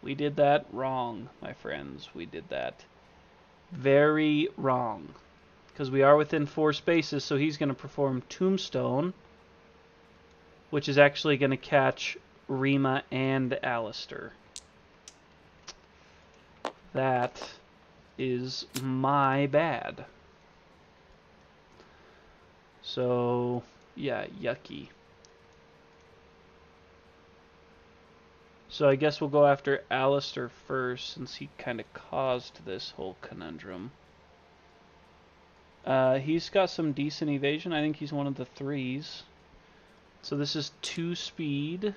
We did that wrong, my friends. We did that very wrong. Because we are within 4 spaces, so he's going to perform Tombstone, which is actually going to catch Rima and Alistair. That is my bad. So, yeah, yucky. So I guess we'll go after Alistair first, since he kind of caused this whole conundrum. He's got some decent evasion. I think he's one of the 3s. So this is 2 speed.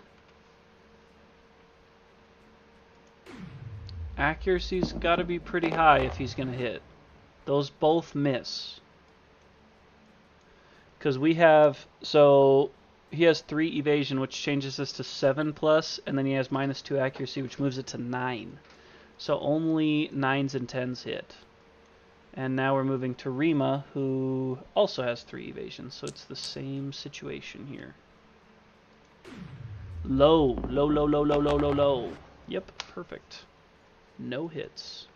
Accuracy's got to be pretty high if he's going to hit. Those both miss. Because we have... So he has 3 evasion, which changes this to 7+, and then he has -2 accuracy, which moves it to 9. So only 9s and 10s hit. And now we're moving to Rima, who also has 3 evasions, so it's the same situation here. Low, low, low, low, low, low, low, low. Yep, perfect. No hits.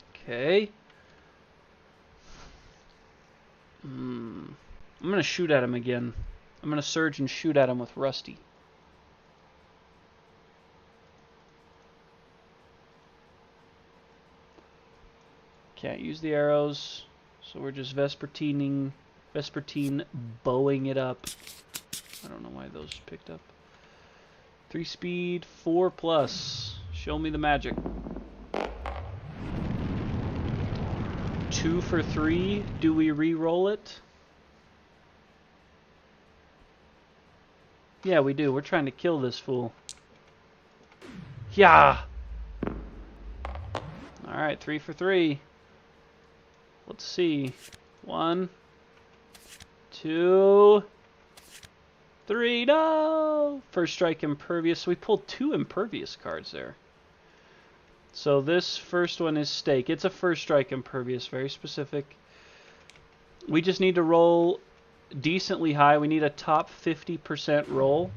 Okay. I'm going to shoot at him again. I'm going to surge and shoot at him with Rusty. Can't use the arrows, so we're just Vespertine bowing it up. I don't know why those picked up. 3 speed, 4+. Show me the magic. 2 for 3. Do we re-roll it? Yeah, we do. We're trying to kill this fool. Yeah! Alright, 3 for 3. Let's see. 1, 2, 3. No! First strike impervious. So we pulled 2 impervious cards there. So this first one is stake. It's a first strike impervious, very specific. We just need to roll decently high. We need a top 50% roll,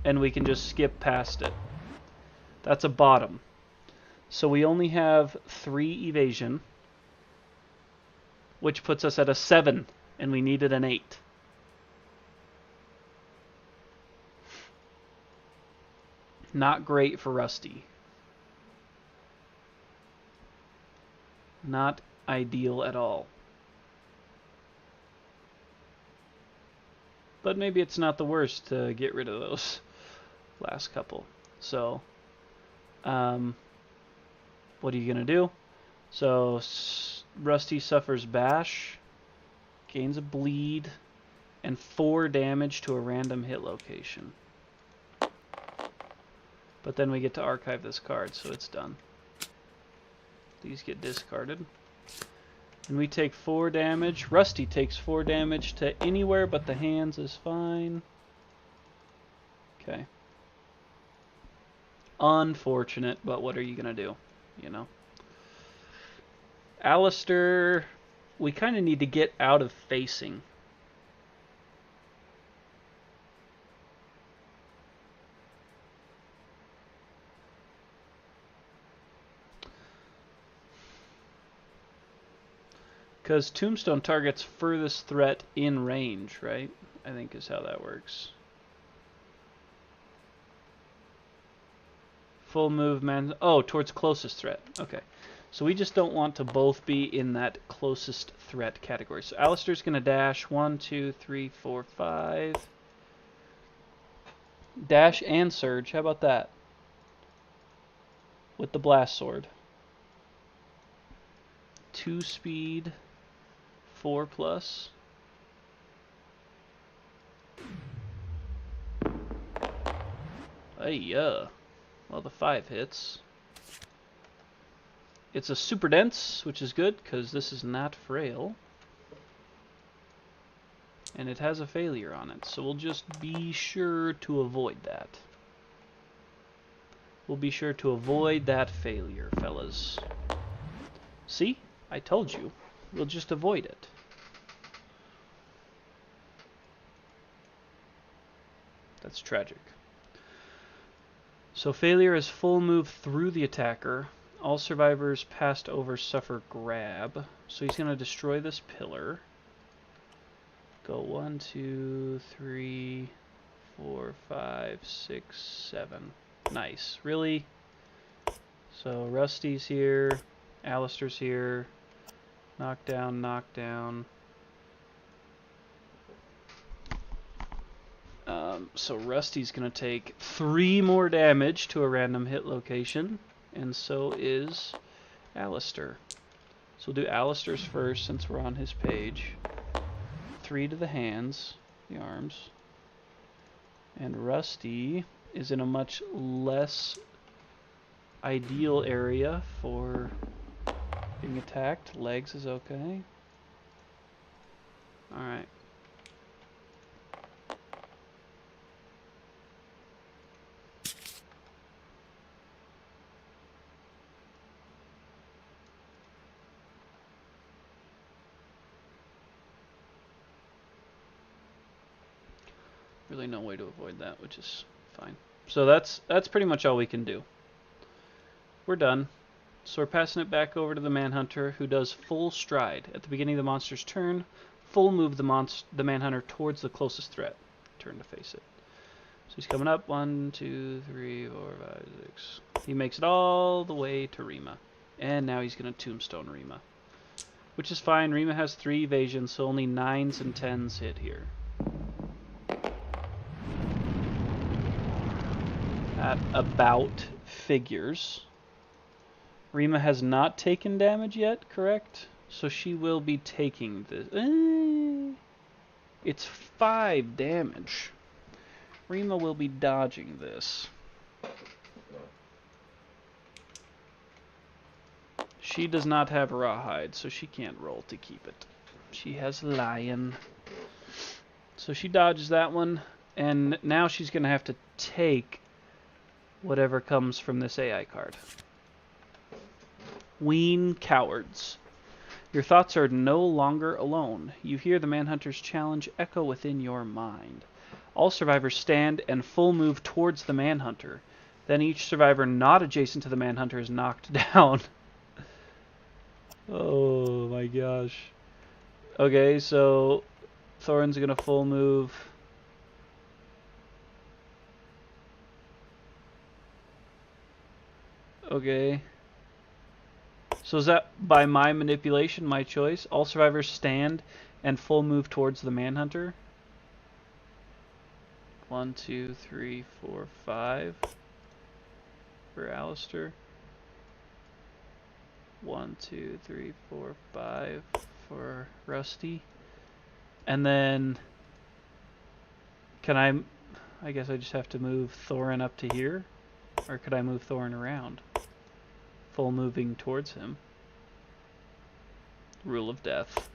and we can just skip past it. That's a bottom. So we only have 3 evasion, which puts us at a 7, and we needed an 8. Not great for Rusty. Not ideal at all. But maybe it's not the worst to get rid of those last couple. So, what are you going to do? So, Rusty suffers bash, gains a bleed, and 4 damage to a random hit location. But then we get to archive this card, so it's done. These get discarded. And we take 4 damage. Rusty takes 4 damage to anywhere but the hands is fine. Okay. Unfortunate, but what are you going to do? You know? Alistair, we kind of need to get out of facing. Because Tombstone targets furthest threat in range, right? I think is how that works. Full move, man. Oh, towards closest threat. Okay. So we just don't want to both be in that closest threat category. So Alistair's going to dash 1, 2, 3, 4, 5. Dash and surge. How about that? With the blast sword. 2 speed. 4 plus. Yeah. Well, the 5 hits. It's a super dense, which is good because this is not frail. And it has a failure on it, so we'll just be sure to avoid that. We'll be sure to avoid that failure, fellas. See? I told you. We'll just avoid it. That's tragic. So failure is full move through the attacker. All survivors passed over suffer grab. So he's going to destroy this pillar. Go 1, 2, 3, 4, 5, 6, 7. Nice. Really? So Rusty's here. Alistair's here. Knockdown, knockdown. So Rusty's going to take 3 more damage to a random hit location, and so is Alistair. So we'll do Alistair's first since we're on his page. 3 to the hands, the arms. And Rusty is in a much less ideal area for being attacked. Legs is okay. Alright. Really no way to avoid that, which is fine. So that's pretty much all we can do. We're done. So we're passing it back over to the manhunter, who does full stride. At the beginning of the monster's turn, full move the manhunter towards the closest threat. Turn to face it. So he's coming up. 1, 2, 3, 4, 5, 6. He makes it all the way to Rima. And now he's going to tombstone Rima. Which is fine. Rima has 3 evasions, so only 9s and 10s hit here. That about figures. Rima has not taken damage yet, correct? So she will be taking this. It's 5 damage. Rima will be dodging this. She does not have rawhide, so she can't roll to keep it. She has lion. So she dodges that one, and now she's going to have to take whatever comes from this AI card. Wean cowards. Your thoughts are no longer alone. You hear the manhunter's challenge echo within your mind. All survivors stand and full move towards the manhunter. Then each survivor not adjacent to the manhunter is knocked down. Oh my gosh. Okay, so Thorin's gonna full move. Okay. So is that by my manipulation, my choice? All survivors stand and full move towards the manhunter. 1, 2, 3, 4, 5 for Alistair. 1, 2, 3, 4, 5 for Rusty. And then can I guess I just have to move Thorin up to here? Or could I move Thorin around? Full moving towards him. Rule of death.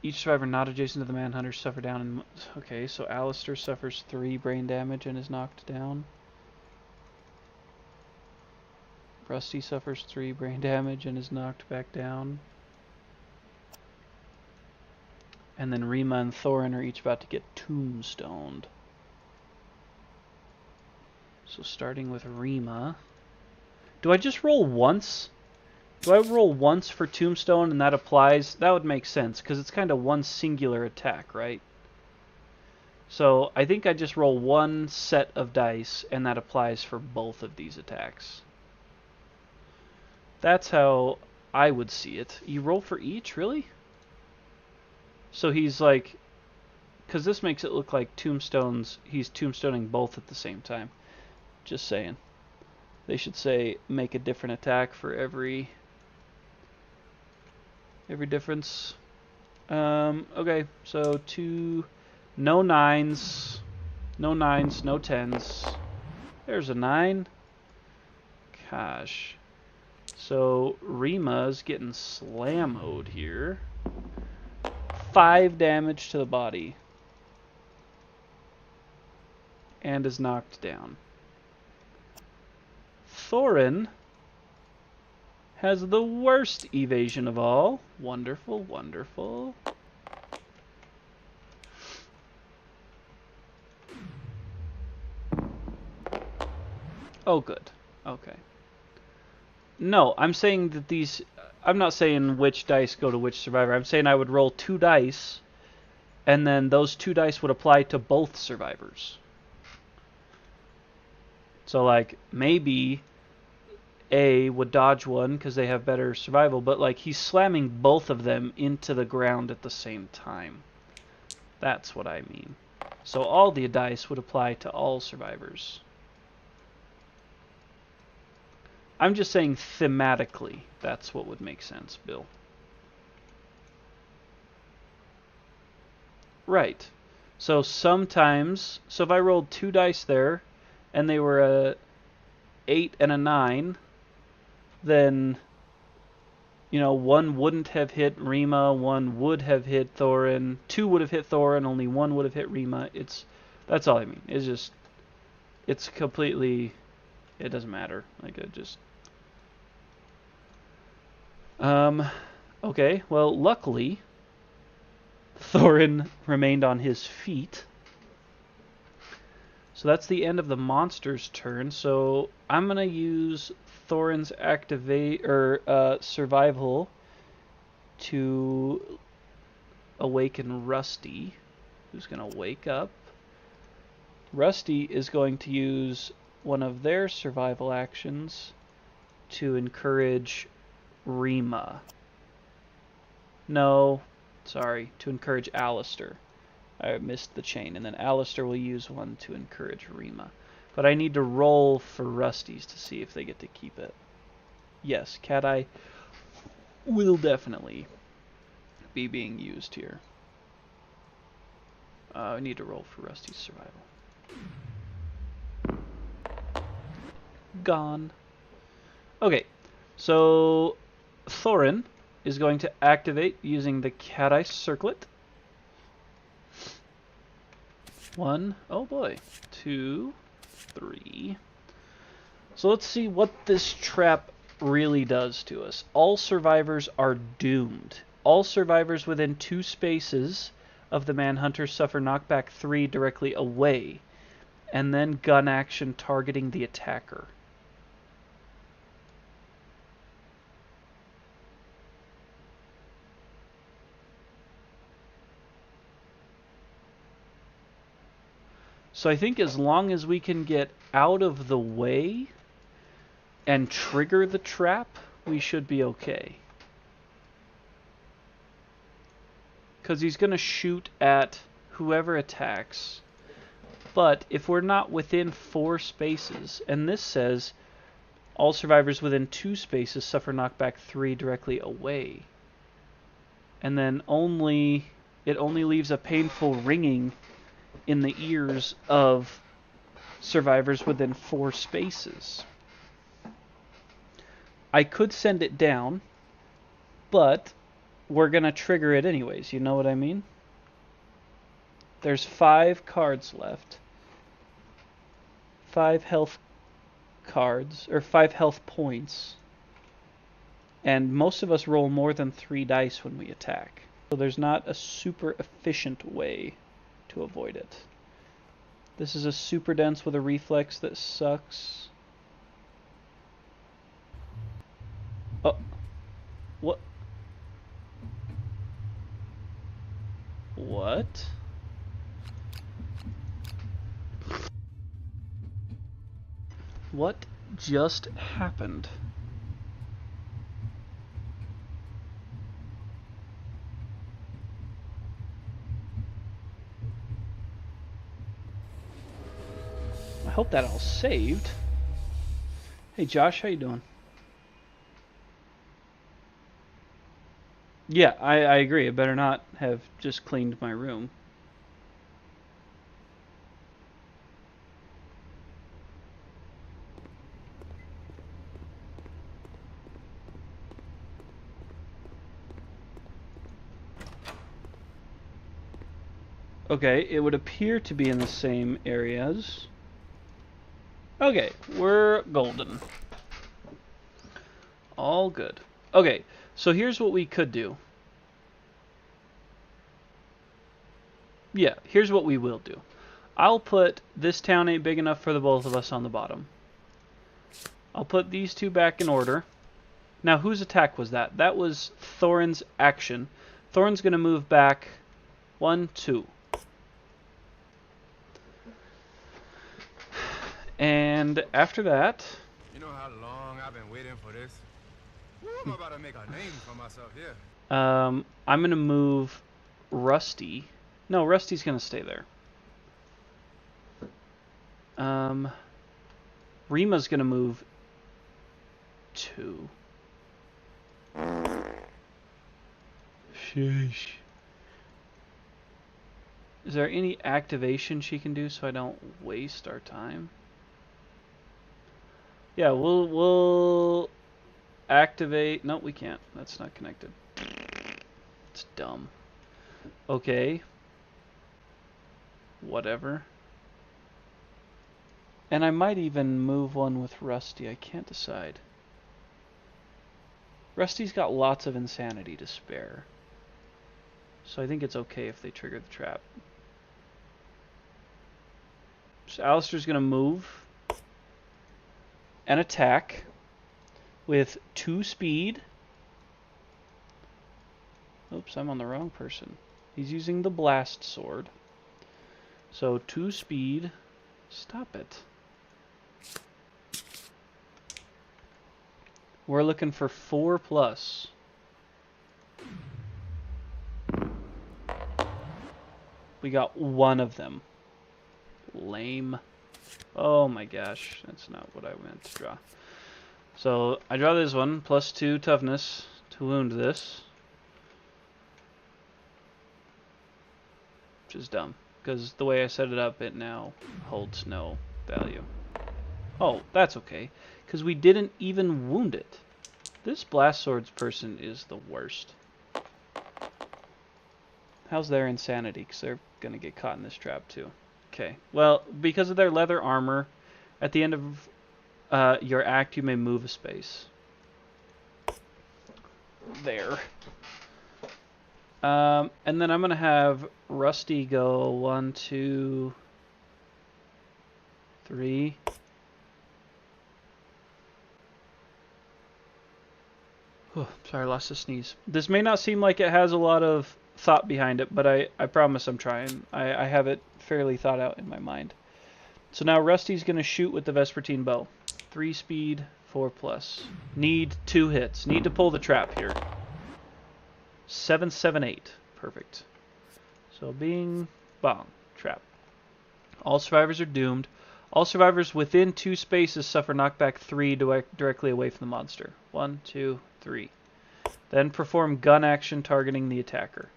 Each survivor not adjacent to the manhunter suffer down and okay, so Alistair suffers 3 brain damage and is knocked down. Rusty suffers 3 brain damage and is knocked back down. And then Rima and Thorin are each about to get tombstoned. So starting with Rima. Do I just roll once? Do I roll once for tombstone and that applies? That would make sense, because it's kind of one singular attack, right? So I think I just roll one set of dice and that applies for both of these attacks. That's how I would see it. You roll for each, really? So he's like, because this makes it look like tombstones, he's tombstoning both at the same time. Just saying. They should say make a different attack for every difference. Okay, so 2, no 9s, no 9s, no 10s. There's a 9. Gosh. So Rima's getting slammoed here. 5 damage to the body. And is knocked down. Thorin has the worst evasion of all. Wonderful, wonderful. Oh, good. Okay. No, I'm saying that these... I'm not saying which dice go to which survivor. I'm saying I would roll 2 dice, and then those 2 dice would apply to both survivors. So, like, maybe A would dodge one because they have better survival, but, like, he's slamming both of them into the ground at the same time. That's what I mean. So all the dice would apply to all survivors. I'm just saying thematically, that's what would make sense, Bill. Right. So sometimes, so if I rolled 2 dice there, and they were a 8 and a 9, then, you know, 1 wouldn't have hit Rima, 1 would have hit Thorin, 2 would have hit Thorin, only 1 would have hit Rima. That's all I mean. It's just, it's completely, it doesn't matter. Like, it just... Okay, well, luckily, Thorin remained on his feet. So that's the end of the monster's turn. So I'm gonna use Thorin's survival to awaken Rusty, who's gonna wake up. Rusty is going to use one of their survival actions to encourage Rima. No, sorry, to encourage Alistair. I missed the chain, and then Alistair will use one to encourage Rima. But I need to roll for Rusty's to see if they get to keep it. Yes, Cat Eye will definitely be being used here. I need to roll for Rusty's survival. Gone. Okay, so Thorin is going to activate using the Cat Eye Circlet. 1, oh boy, 2, 3, So let's see what this trap really does to us. All survivors are doomed. All survivors within 2 spaces of the manhunter suffer knockback 3 directly away, and then gun action targeting the attacker. So I think as long as we can get out of the way and trigger the trap, we should be okay. Because he's going to shoot at whoever attacks. But if we're not within 4 spaces, and this says all survivors within 2 spaces suffer knockback 3 directly away, and then it only leaves a painful ringing in the ears of survivors within 4 spaces. I could send it down, but we're going to trigger it anyways, you know what I mean? There's 5 cards left. 5 health cards, or 5 health points. And most of us roll more than 3 dice when we attack. So there's not a super efficient way to avoid it. This is a super dense with a reflex that sucks. Oh. What? What? What just happened? I hope that all saved. Hey Josh, how you doing? Yeah, I agree. I better not have just cleaned my room. Okay, it would appear to be in the same areas. Okay, we're golden. All good. Okay, so here's what we could do. Yeah, here's what we will do. I'll put this town ain't big enough for the both of us on the bottom. I'll put these 2 back in order. Now, whose attack was that? That was Thorin's action. Thorin's going to move back 1, 2. And after that... You know how long I've been waiting for this? I'm about to make a name for myself here. I'm going to move Rusty. No, Rusty's going to stay there. Rima's going to move 2. Sheesh. Is there any activation she can do so I don't waste our time? Yeah, we'll activate. No, we can't. That's not connected. It's dumb. Okay. Whatever. And I might even move one with Rusty. I can't decide. Rusty's got lots of insanity to spare. So I think it's okay if they trigger the trap. So Alistair's going to move and attack with 2 speed. Oops, I'm on the wrong person. He's using the blast sword. So 2 speed. Stop it. We're looking for 4+. We got 1 of them. Lame. Oh my gosh, that's not what I meant to draw. So I draw this one, +2 toughness to wound this. Which is dumb, because the way I set it up, it now holds no value. Oh, that's okay, because we didn't even wound it. This blast swords person is the worst. How's their insanity? Because they're going to get caught in this trap too. Okay, well, because of their leather armor, at the end of your act, you may move a space. There. And then I'm going to have Rusty go 1, 2, 3. Oh, sorry, I lost a sneeze. This may not seem like it has a lot of thought behind it, but I promise I'm trying. I have it fairly thought out in my mind. So now Rusty's going to shoot with the Vespertine bow. 3 speed, 4+. Need 2 hits. Need to pull the trap here. 7, 7, 8. Perfect. So bing, bong, trap. All survivors are doomed. All survivors within 2 spaces suffer knockback 3 directly away from the monster. 1, 2, 3. Then perform gun action targeting the attacker.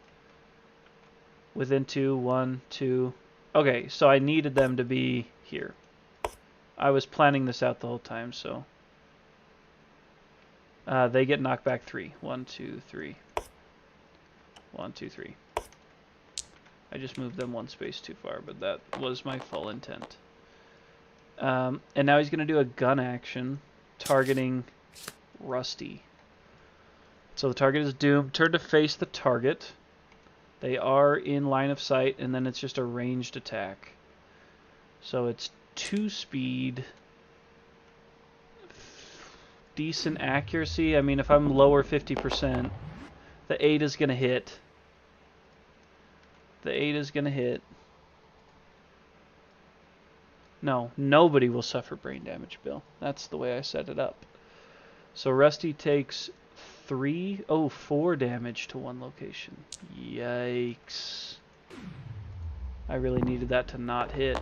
Within 2, 1, 2. Okay, so I needed them to be here. I was planning this out the whole time, so... they get knockback 3. 1, 2, 3. 1, 2, 3. I just moved them 1 space too far, but that was my full intent. And now he's going to do a gun action targeting Rusty. So the target is doomed. Turn to face the target. They are in line of sight, and then it's just a ranged attack. So it's 2 speed. Decent accuracy. I mean, if I'm lower 50%, the 8 is going to hit. The 8 is going to hit. No, nobody will suffer brain damage, Bill. That's the way I set it up. So Rusty takes 4 damage to 1 location. Yikes. I really needed that to not hit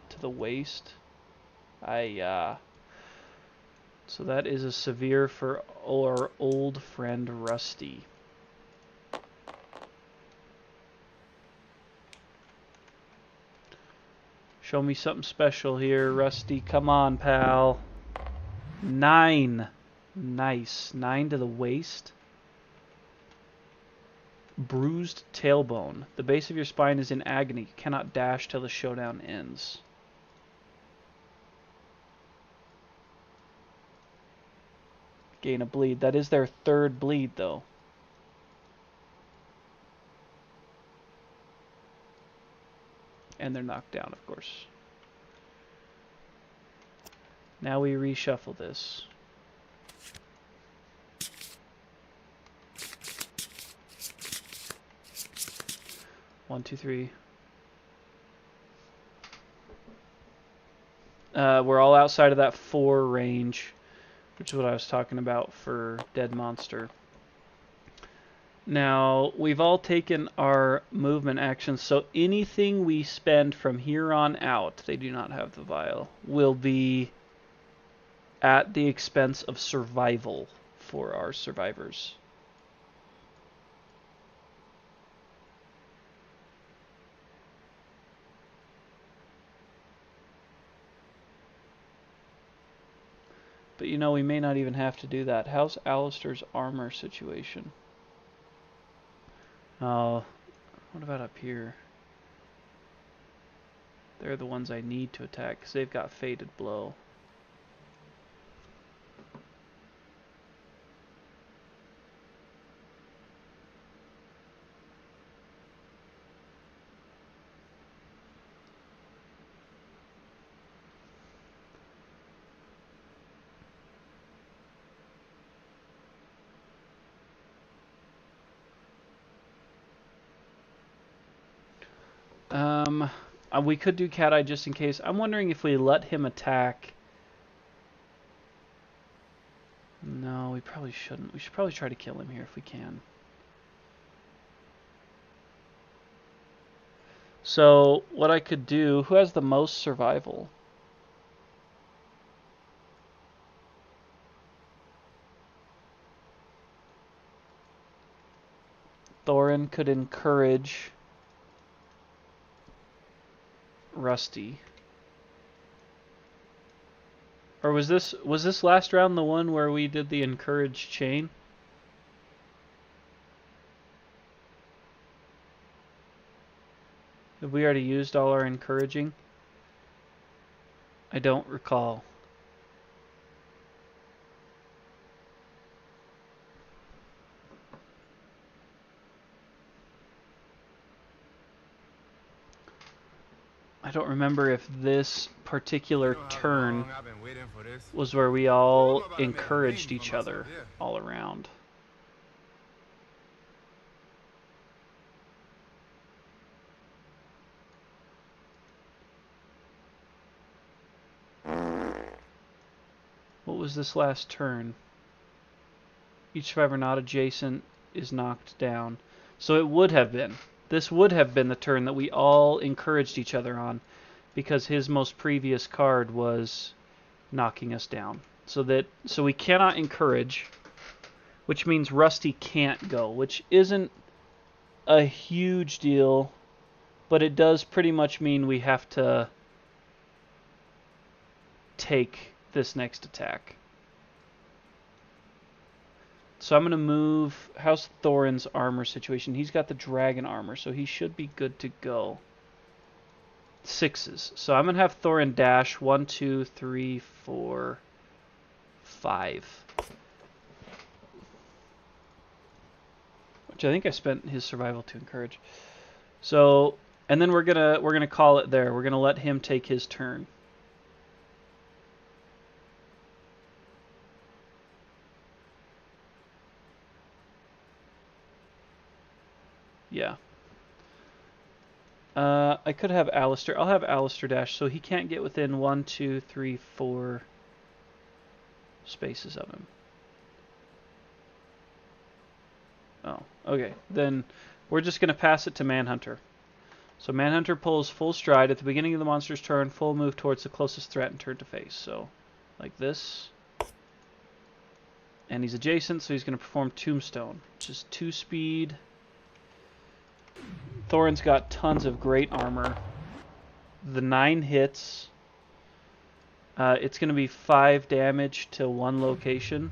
to the waist. So that is a severe for our old friend Rusty. Show me something special here, Rusty. Come on, pal. 9. Nice. 9 to the waist. Bruised tailbone. The base of your spine is in agony. You cannot dash till the showdown ends. Gain a bleed. That is their 3rd bleed, though. And they're knocked down, of course. Now we reshuffle this. One, two, three. We're all outside of that 4 range, which is what I was talking about for Dead Monster. Now, we've all taken our movement actions, so anything we spend from here on out, they do not have the vial, will be at the expense of survival for our survivors. But you know, we may not even have to do that. How's Alistair's armor situation? Oh, what about up here? They're the ones I need to attack because they've got Fated Blow. We could do Cat Eye just in case. I'm wondering if we let him attack. No, we probably shouldn't. We should probably try to kill him here if we can. So, what I could do... Who has the most survival? Thorin could encourage Rusty. Or was this last round the one where we did the encourage chain? Have we already used all our encouraging? I don't recall. I don't remember if this You particular know how turn long I've been waiting for this. was where we Ooh, I'm all about to make a encouraged name for each myself other here. all around. What was this last turn? Each survivor not adjacent is knocked down. So it would have been. This would have been the turn that we all encouraged each other on, because his most previous card was knocking us down. So we cannot encourage, which means Rusty can't go, which isn't a huge deal, but it does pretty much mean we have to take this next attack. So I'm going to move... How's Thorin's armor situation? He's got the dragon armor, so he should be good to go. 6s. So I'm going to have Thorin dash 1, 2, 3, 4, 5. Which I think I spent his survival to encourage. So, and then we're gonna call it there. We're gonna let him take his turn. Yeah. I could have Alistair. I'll have Alistair dash, so he can't get within 1, 2, 3, 4 spaces of him. Oh, okay. Then we're just gonna pass it to Manhunter. So Manhunter pulls full stride at the beginning of the monster's turn, full move towards the closest threat and turn to face. So, like this. And he's adjacent, so he's going to perform Tombstone, which is 2 speed. Thorin's got tons of great armor. The 9 hits. It's going to be 5 damage to 1 location.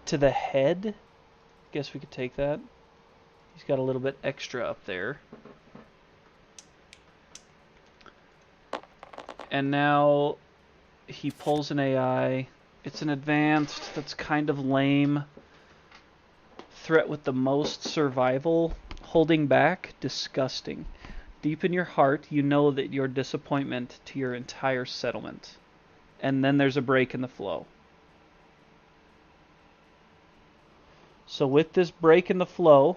To the head? Guess we could take that. He's got a little bit extra up there. And now he pulls an AI. It's an advanced. That's kind of lame. Threat with the most survival. Holding back. Disgusting. Deep in your heart, you know that your disappointment to your entire settlement. And then there's a break in the flow. So with this break in the flow,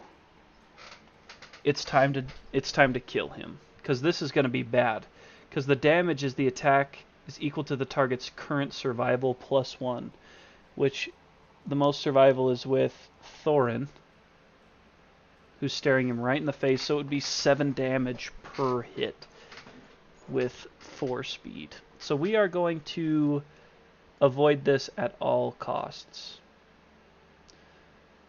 it's time to kill him, because this is going to be bad. Because the damage is the attack is equal to the target's current survival plus 1, which the most survival is with Thorin, who's staring him right in the face, so it would be 7 damage per hit with 4 speed. So we are going to avoid this at all costs.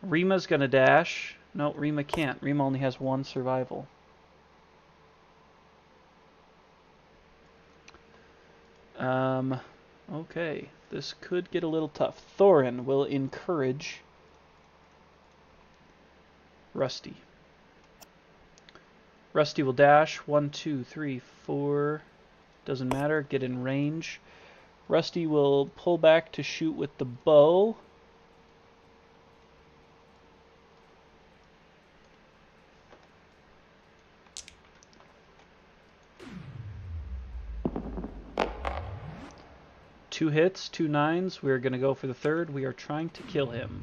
Rima's going to dash. No, Rima can't. Rima only has 1 survival. Okay. This could get a little tough. Thorin will encourage Rusty. Rusty will dash. 1, 2, 3, 4. Doesn't matter. Get in range. Rusty will pull back to shoot with the bow. Two hits, 2 9s. We're going to go for the third. We are trying to kill him.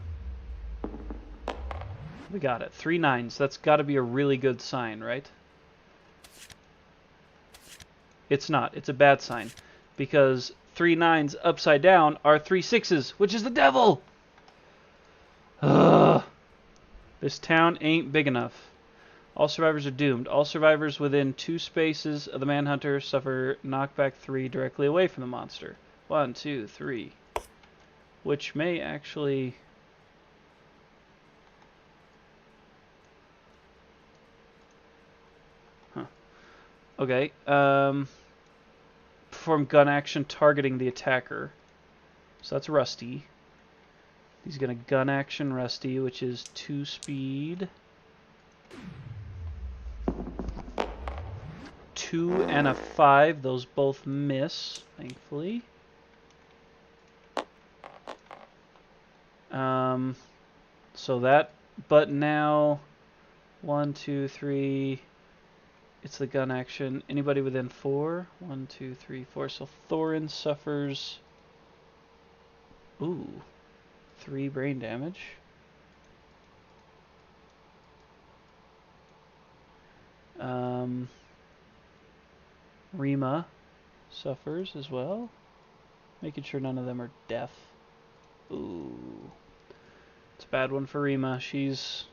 We got it. 3 9s. That's got to be a really good sign, right? It's not. It's a bad sign. Because 3 9s upside down are 3 6s, which is the devil! Ugh. This town ain't big enough. All survivors are doomed. All survivors within 2 spaces of the Manhunter suffer knockback 3 directly away from the monster. 1, 2, 3. Which may actually... Huh. Okay. Perform gun action targeting the attacker. So that's Rusty. He's going to gun action Rusty, which is 2 speed. 2 and a 5. Those both miss, thankfully. So that, but now 1, 2, 3, It's the gun action. Anybody within 4? 1, 2, 3, 4. So Thorin suffers... Ooh. 3 brain damage. Rima suffers as well. Making sure none of them are deaf. Ooh. It's a bad one for Rima. She's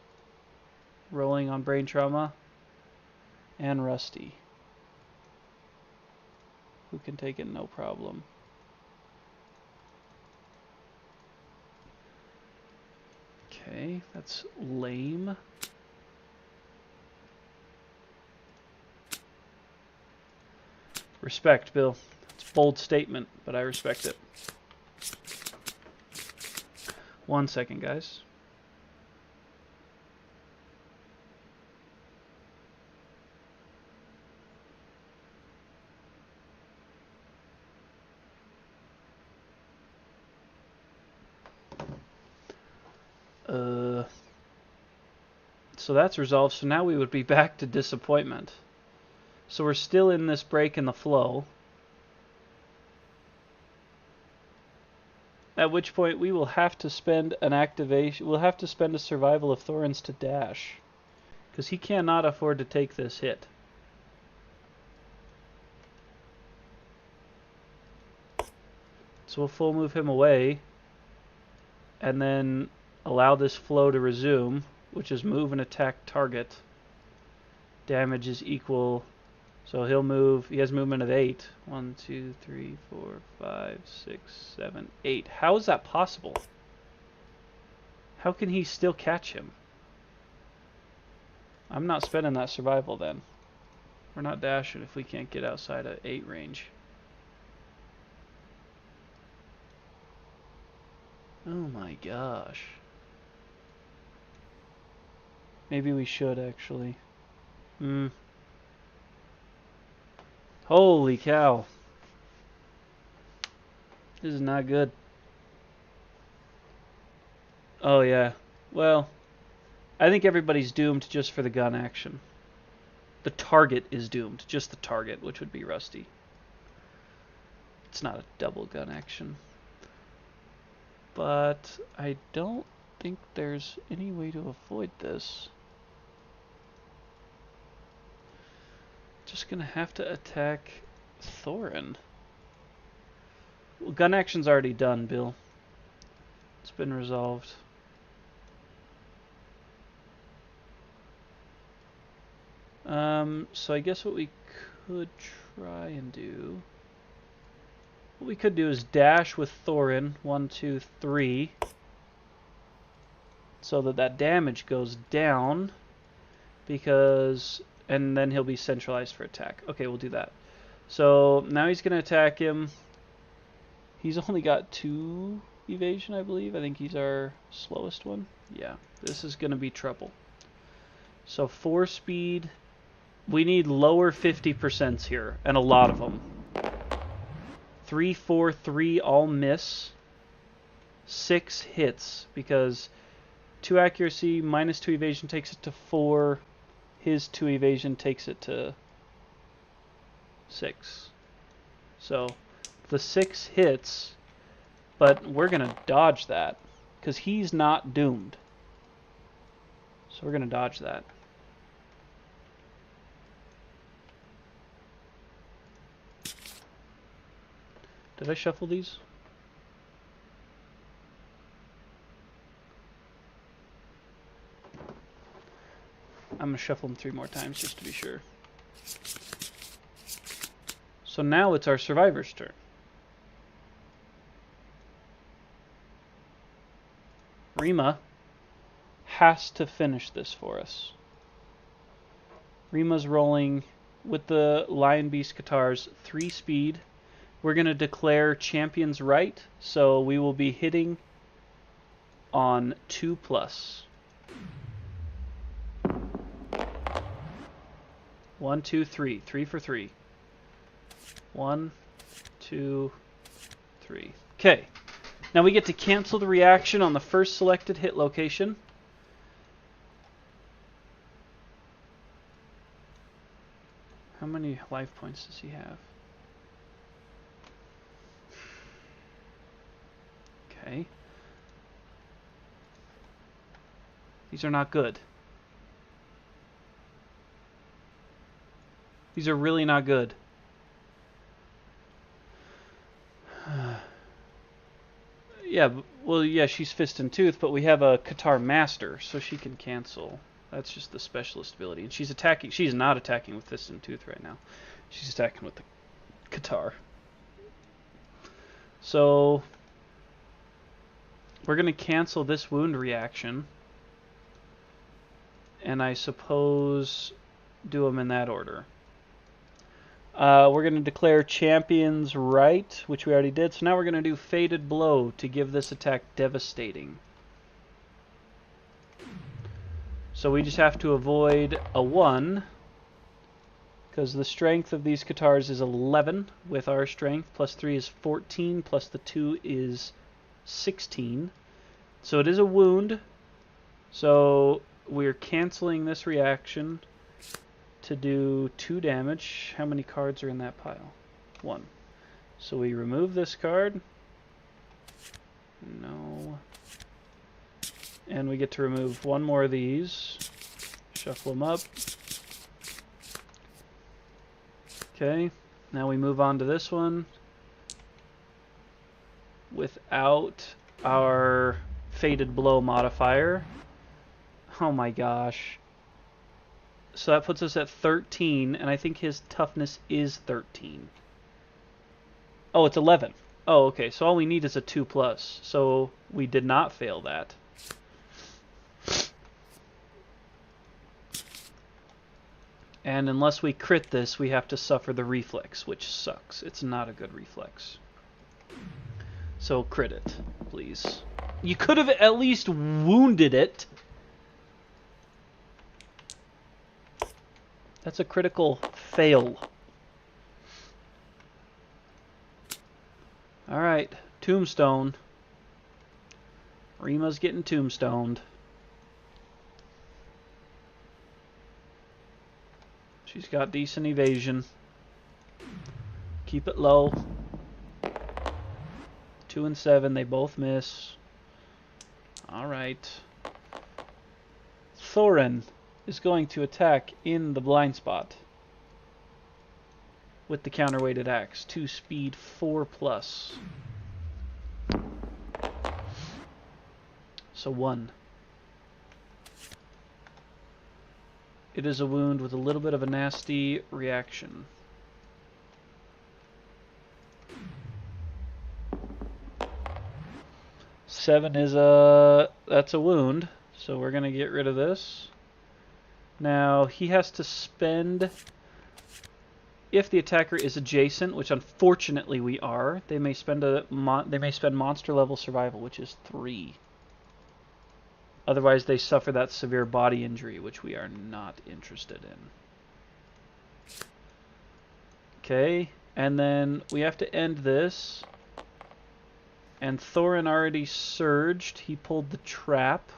rolling on brain trauma. And Rusty, who can take it no problem. Okay, that's lame. Respect, Bill. It's a bold statement, but I respect it. 1 second, guys. So that's resolved. So now we would be back to disappointment. So we're still in this break in the flow. At which point we will have to spend an activation. We'll have to spend a survival of Thorin's to dash, because he cannot afford to take this hit. So we'll full move him away, and then allow this flow to resume, which is move and attack target. Damage is equal, so he'll move. He has movement of 8. 1, 2, 3, 4, 5, 6, 7, 8. How is that possible? How can he still catch him? I'm not spending that survival then. We're not dashing if we can't get outside of 8 range. Oh my gosh. Maybe we should actually. Holy cow. This is not good. Oh yeah. Well, I think everybody's doomed just for the gun action. The target is doomed. Just the target, which would be Rusty. It's not a double gun action. But I don't think there's any way to avoid this. Just gonna have to attack Thorin. Well, gun action's already done, Bill. It's been resolved. So I guess what we could try and do... What we could do is dash with Thorin. 1, 2, 3. So that damage goes down. Because... And then he'll be centralized for attack. Okay, we'll do that. So now he's going to attack him. He's only got 2 evasion, I believe. I think he's our slowest one. Yeah, this is going to be trouble. So 4 speed. We need lower 50% here, and a lot of them. 3, 4, 3 all miss. 6 hits, because 2 accuracy minus 2 evasion takes it to 4. His 2 evasion takes it to 6. So the 6 hits, but we're going to dodge that because he's not doomed. So we're going to dodge that. Did I shuffle these? I'm going to shuffle them 3 more times just to be sure. So now it's our survivor's turn. Rima has to finish this for us. Rima's rolling with the Lion Beast Guitars 3 speed. We're going to declare Champion's Right, so we will be hitting on 2+. 1, 2, 3. 3 for 3. 1, 2, 3. Okay. Now we get to cancel the reaction on the first selected hit location. many life points does he have? Okay. These are not good. These are really not good. Yeah, well, yeah, she's Fist and Tooth, but we have a Qatar Master, so she can cancel. That's just the specialist ability. And she's attacking. She's not attacking with Fist and Tooth right now. She's attacking with the Qatar. So we're going to cancel this wound reaction. And I suppose do them in that order. We're going to declare Champion's Right, which we already did. So now we're going to do Fated Blow to give this attack Devastating. So we just have to avoid a 1, because the strength of these Qatars is 11 with our strength, plus 3 is 14, plus the 2 is 16. So it is a wound. So we're canceling this reaction to do 2 damage. How many cards are in that pile? 1. So we remove this card. No. And we get to remove 1 more of these. Shuffle them up. Okay. Now we move on to this one. Without our Fated Blow modifier. Oh my gosh. So that puts us at 13, and I think his toughness is 13. Oh, it's 11. Oh, okay. So all we need is a 2+. So we did not fail that. And unless we crit this, we have to suffer the reflex, which sucks. It's not a good reflex. So crit it, please. You could have at least wounded it. That's a critical fail. Alright, Tombstone. Rima's getting tombstoned. She's got decent evasion. Keep it low. 2 and 7, they both miss. Alright. Thorin is going to attack in the blind spot with the counterweighted axe. 2 speed, 4+. So 1. It is a wound with a little bit of a nasty reaction. Seven is that's a wound, so we're gonna get rid of this. Now he has to spend, if the attacker is adjacent, which unfortunately we are, they may spend monster level survival, which is 3. Otherwise, they suffer that severe body injury, which we are not interested in. Okay, and then we have to end this. And Thorin already surged. He pulled the trap.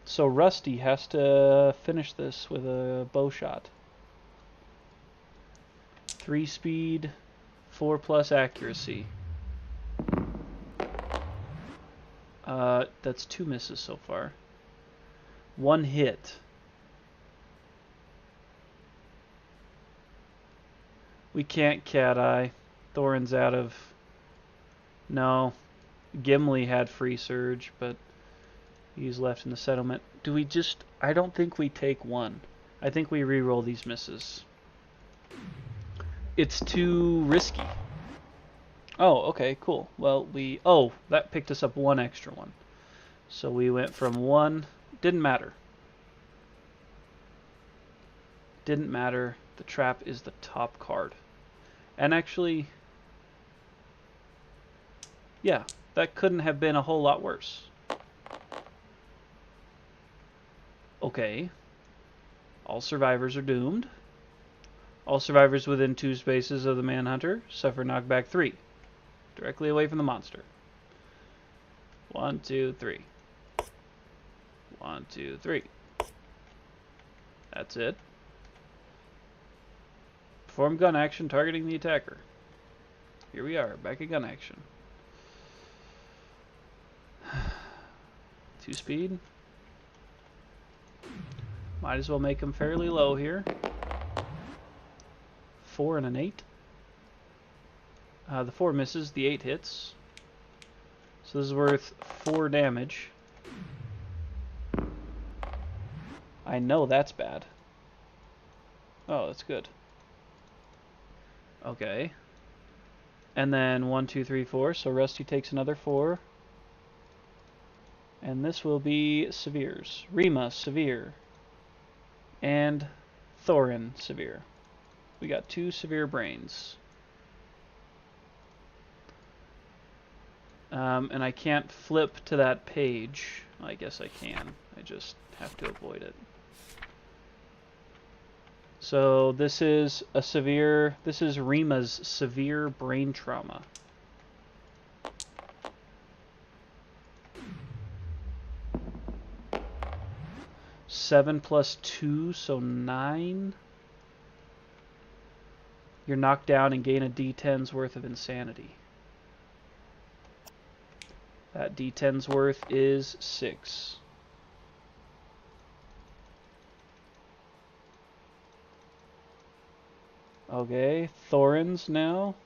So Rusty has to finish this with a bow shot. 3 speed, 4+ accuracy. That's 2 misses so far. 1 hit. We can't cat eye. Thorin's out of... No. Gimli had free surge, but he's left in the settlement. Do we just... I don't think we take 1. I think we re-roll these misses. It's too risky. Oh, okay, cool. Well, we... Oh, that picked us up 1 extra one. So we went from 1... Didn't matter. Didn't matter. The trap is the top card. And actually... Yeah, that couldn't have been a whole lot worse. Okay. All survivors are doomed. All survivors within 2 spaces of the manhunter suffer knockback 3. Directly away from the monster. 1, 2, 3. 1, 2, 3. That's it. Perform gun action targeting the attacker. Here we are, back at gun action. 2 speed. Might as well make him fairly low here. 4 and an 8. The 4 misses, the 8 hits. So this is worth 4 damage. I know that's bad. Oh, that's good. Okay. And then 1, 2, 3, 4. So Rusty takes another 4. And this will be Severe's. Rima, Severe. And Thorin, Severe. We got 2 severe brains. And I can't flip to that page. I guess I can. I just have to avoid it. So this is a severe... This is Rima's severe brain trauma. Seven plus 2, so 9. You're knocked down and gain a D10's worth of insanity. That D10's worth is 6. Okay, Thorin's now.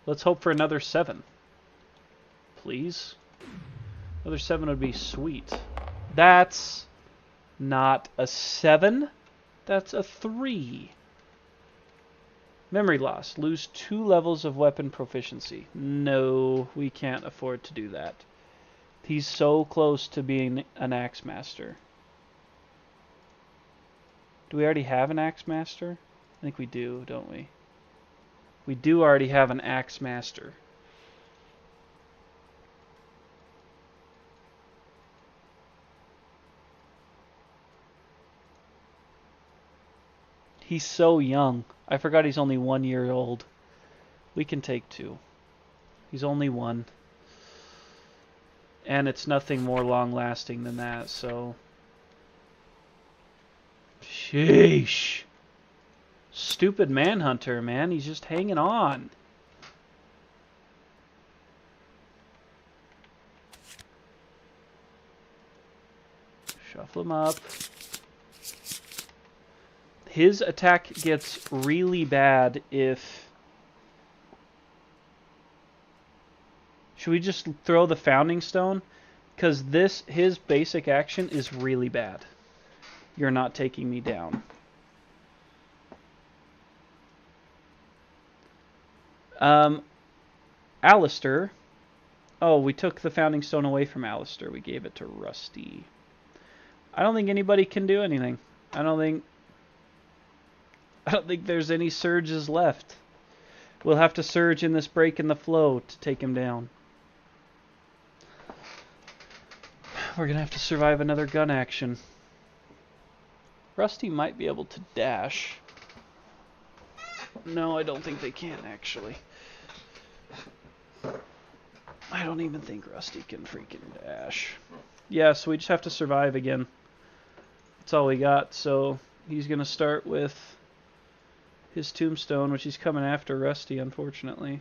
Let's hope for another 7. Please. Another 7 would be sweet. That's not a 7. That's a 3. Memory loss. Lose 2 levels of weapon proficiency. No, we can't afford to do that. He's so close to being an axe master. Do we already have an axe master? I think we do, don't we? We do already have an axe master. He's so young. I forgot he's only 1 year old. We can take 2. He's only 1. And it's nothing more long-lasting than that, so... Sheesh. Stupid manhunter, man. He's just hanging on. Shuffle him up. His attack gets really bad if... Should we just throw the founding stone? Because his basic action is really bad. You're not taking me down. Alistair. Oh, we took the founding stone away from Alistair. We gave it to Rusty. I don't think anybody can do anything. I don't think there's any surges left. We'll have to surge in this break in the flow to take him down. We're going to have to survive another gun action. Rusty might be able to dash. No, I don't think they can, actually. I don't even think Rusty can freaking dash. Yeah, so we just have to survive again. That's all we got, so he's going to start with his tombstone, which he's coming after Rusty, unfortunately.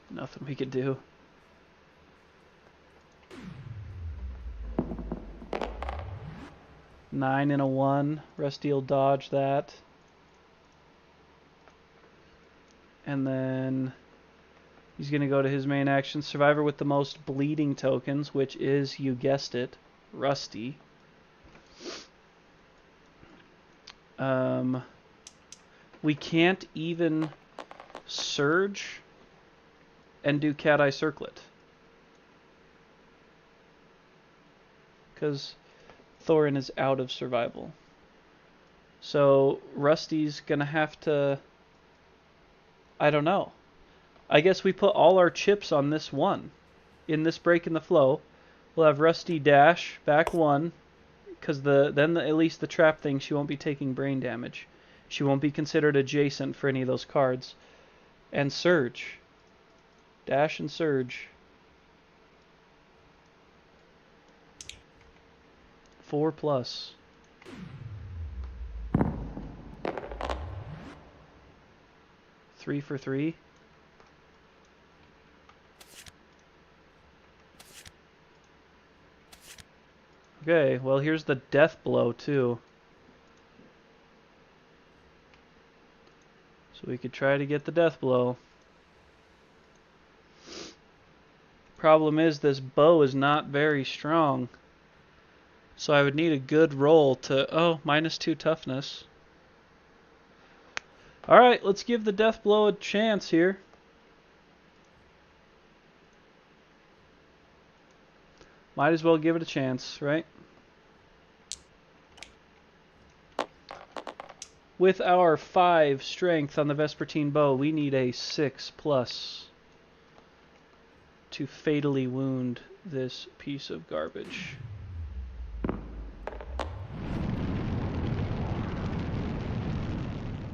Nothing we could do. Nine and a 1. Rusty will dodge that. And then he's going to go to his main action. Survivor with the most bleeding tokens, which is, you guessed it, Rusty. We can't even surge and do Cat Eye Circlet. Because Thorin is out of survival. So Rusty's gonna have to... I don't know. I guess we put all our chips on this one. In this break in the flow, we'll have Rusty dash back 1, because then at least the trap thing, she won't be taking brain damage. She won't be considered adjacent for any of those cards. And surge. Dash and surge. 4 plus. Three for 3. Okay, well here's the death blow too. So we could try to get the death blow. Problem is this bow is not very strong. So I would need a good roll to... Oh, -2 toughness. Alright, let's give the death blow a chance here. Might as well give it a chance, right? With our 5 strength on the Vespertine bow, we need a 6 plus to fatally wound this piece of garbage.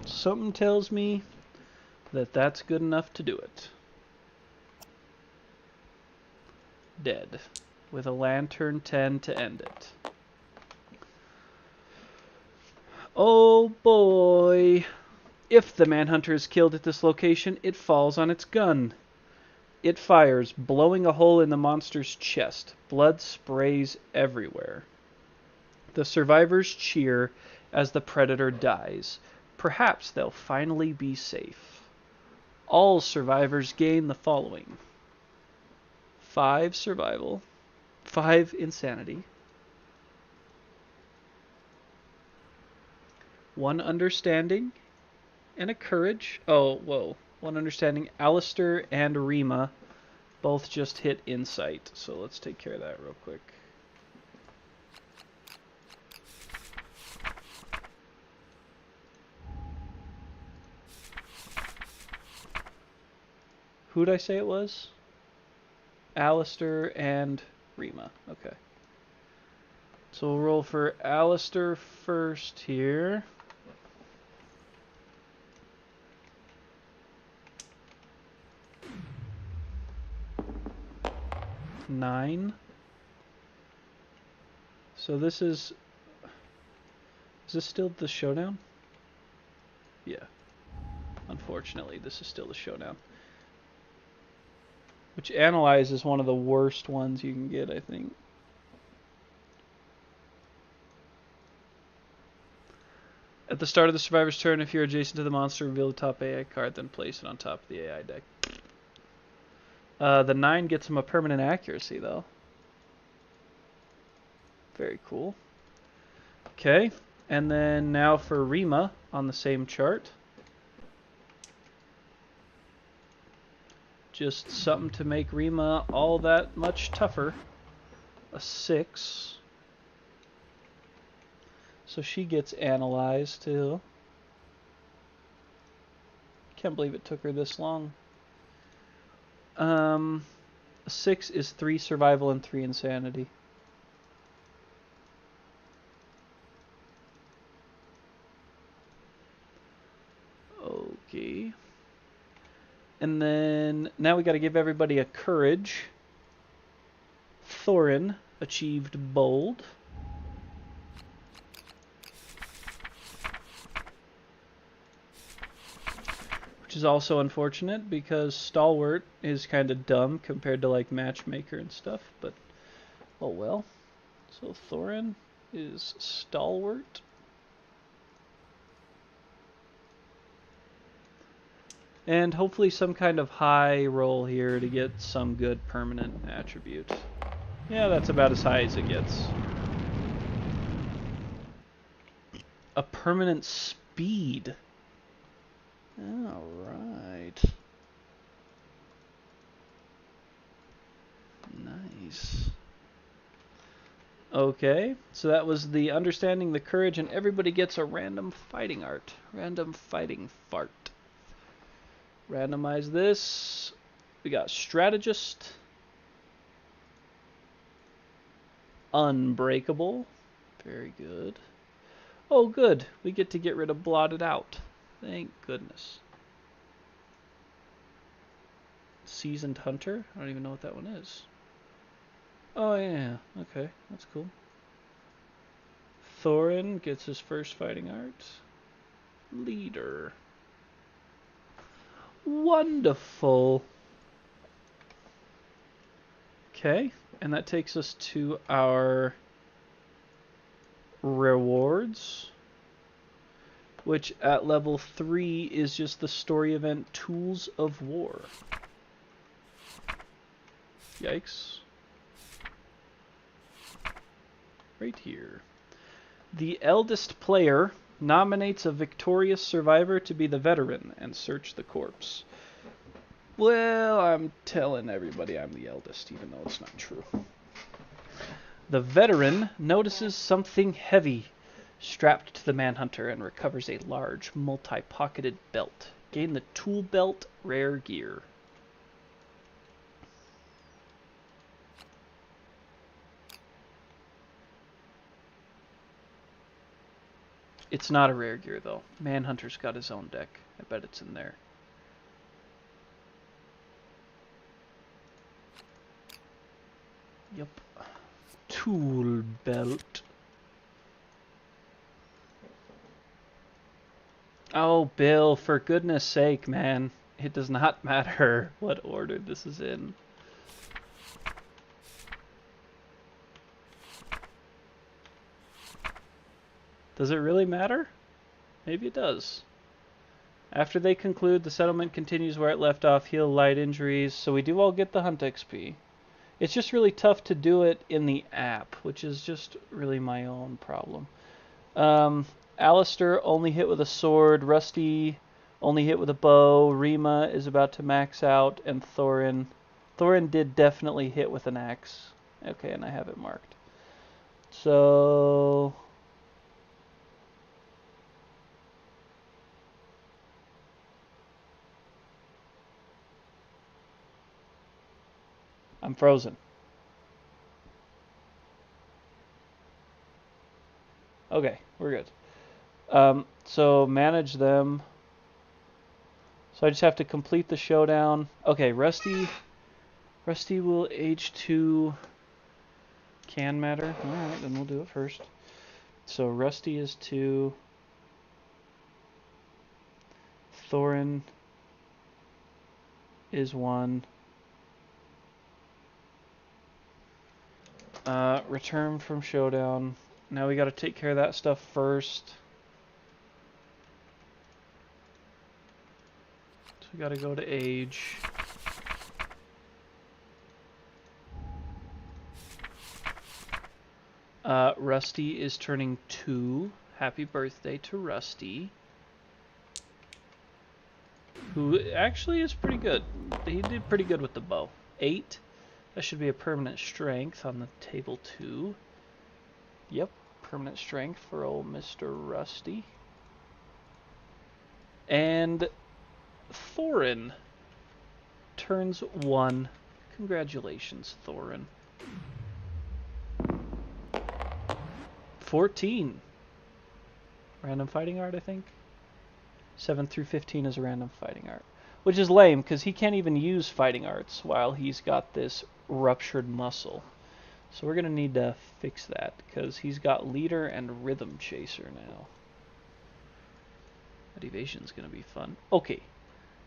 Something tells me that that's good enough to do it. Dead. With a lantern 10 to end it. Oh boy. If the manhunter is killed at this location, it falls on its gun. It fires, blowing a hole in the monster's chest. Blood sprays everywhere. The survivors cheer as the predator dies. Perhaps they'll finally be safe. All survivors gain the following: 5 survival, 5 insanity, 1 understanding, and a courage. Oh, whoa. 1 understanding. Alistair and Rima both just hit insight. So let's take care of that real quick. Who'd I say it was? Alistair and Rima. Okay. So we'll roll for Alistair first here. Nine. So this is this still the showdown? Yeah. Unfortunately, this is still the showdown. Which Analyze is one of the worst ones you can get, I think. At the start of the survivor's turn, if you're adjacent to the monster, reveal the top AI card, then place it on top of the AI deck. The 9 gets him a permanent accuracy, though. Very cool. Okay, and then now for Rima on the same chart. Just something to make Rima all that much tougher. A 6. So she gets analyzed too. Can't believe it took her this long. A 6 is 3 survival and 3 insanity. Okay. And then now we got to give everybody a courage. Thorin achieved bold. Which is also unfortunate because Stalwart is kind of dumb compared to like Matchmaker and stuff, but oh well. So Thorin is Stalwart. And hopefully some kind of high roll here to get some good permanent attribute. Yeah, that's about as high as it gets. A permanent speed. Alright. Nice. Okay, so that was the understanding, the courage, and everybody gets a random fighting art. Random fighting fart. Randomize this. We got strategist. Unbreakable. Very good. Oh, good. We get to get rid of blotted out. Thank goodness. Seasoned hunter? I don't even know what that one is. Oh, yeah. Okay, that's cool. Thorin gets his first fighting art. Leader. Wonderful. Okay, and that takes us to our rewards, which at level 3 is just the story event Tools of War. Yikes. Right here. The eldest player nominates a victorious survivor to be the veteran and search the corpse. Well, I'm telling everybody I'm the eldest, even though it's not true. The veteran notices something heavy strapped to the manhunter and recovers a large, multi-pocketed belt. Gain the tool belt rare gear. It's not a rare gear, though. Manhunter's got his own deck. I bet it's in there. Yep. Tool belt. Oh, Bill, for goodness sake, man. It does not matter what order this is in. Does it really matter? Maybe it does. After they conclude, the settlement continues where it left off. Heal light injuries. So we do all get the hunt XP. It's just really tough to do it in the app, which is just really my own problem. Alistair only hit with a sword. Rusty only hit with a bow. Rima is about to max out. And Thorin did definitely hit with an axe. Okay, and I have it marked. So... I'm frozen. Okay, we're good. So manage them. So I just have to complete the showdown. Okay, Rusty will age 2 can matter. Alright, then we'll do it first. So Rusty is 2. Thorin is 1. Return from showdown. Now we gotta take care of that stuff first. So we gotta go to age. Rusty is turning 2. Happy birthday to Rusty. Who actually is pretty good. He did pretty good with the bow. 8. That should be a permanent strength on the table 2. Yep, permanent strength for old Mr. Rusty. And Thorin turns 1. Congratulations, Thorin. 14. Random fighting art, I think. 7 through 15 is a random fighting art. Which is lame, because he can't even use fighting arts while he's got this ruptured muscle. So we're going to need to fix that, because he's got leader and rhythm chaser now. That evasion's going to be fun. Okay,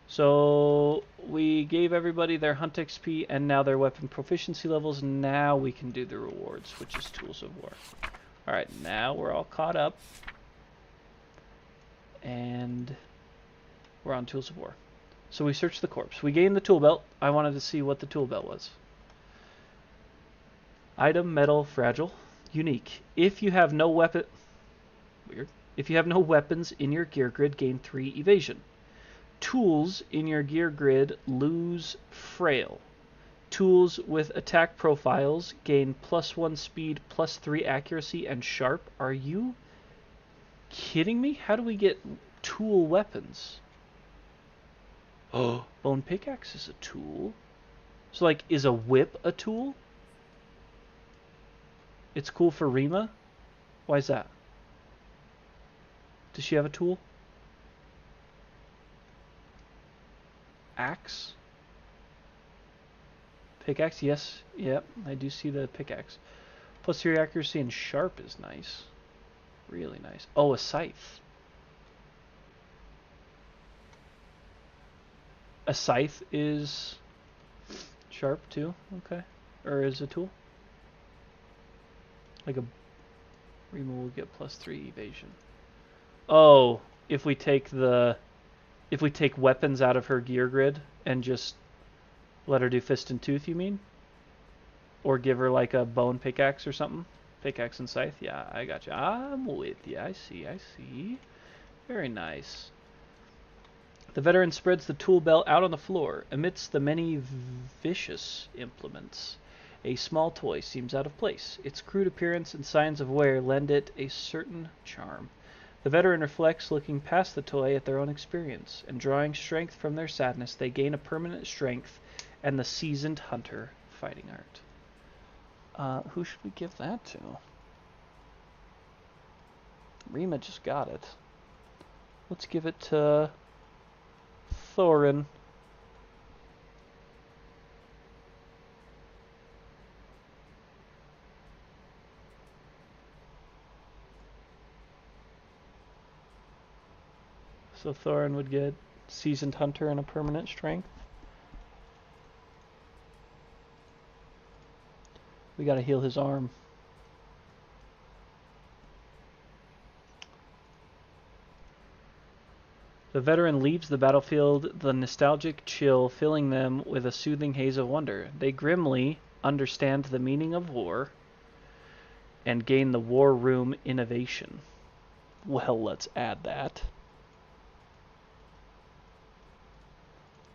so we gave everybody their hunt XP and now their weapon proficiency levels. Now we can do the rewards, which is Tools of War. Alright, now we're all caught up. And we're on Tools of War. So we searched the corpse. We gained the tool belt. I wanted to see what the tool belt was. Item, metal, fragile, unique. If you have no weapon... Weird. If you have no weapons in your gear grid, gain 3 evasion. Tools in your gear grid lose frail. Tools with attack profiles gain +1 speed, +3 accuracy, and sharp. Are you kidding me? How do we get tool weapons? Oh, bone pickaxe is a tool. So, like, is a whip a tool? It's cool for Rima? Why is that? Does she have a tool? Axe? Pickaxe, yes. Yep, I do see the pickaxe. +3 accuracy and sharp is nice. Really nice. Oh, a scythe. A scythe is sharp too. Okay. Or is a tool. Like a Rima will get +3 evasion. Oh, if we take weapons out of her gear grid and just let her do fist and tooth, you mean? Or give her like a bone pickaxe or something? Pickaxe and scythe? Yeah, I got you. I'm with you. I see. Very nice. The veteran spreads the tool belt out on the floor. Amidst the many vicious implements, a small toy seems out of place. Its crude appearance and signs of wear lend it a certain charm. The veteran reflects, looking past the toy at their own experience, and drawing strength from their sadness, they gain a permanent strength and the seasoned hunter fighting art. Who should we give that to? Rima just got it. Let's give it to Thorin. So Thorin would get Seasoned Hunter and a permanent strength. We gotta heal his arm. The veteran leaves the battlefield, the nostalgic chill filling them with a soothing haze of wonder. They grimly understand the meaning of war and gain the war room innovation. Well, let's add that.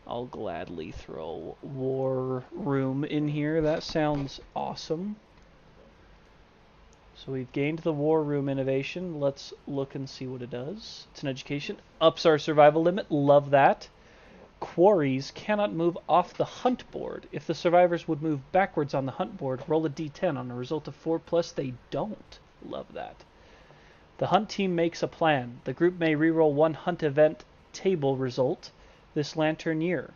I'll gladly throw war room in here. That sounds awesome. So we've gained the war room innovation. Let's look and see what it does. It's an education. Ups our survival limit. Love that. Quarries cannot move off the hunt board. If the survivors would move backwards on the hunt board, roll a d10. On a result of 4+, they don't. Love that. The hunt team makes a plan. The group may reroll one hunt event table result this lantern year.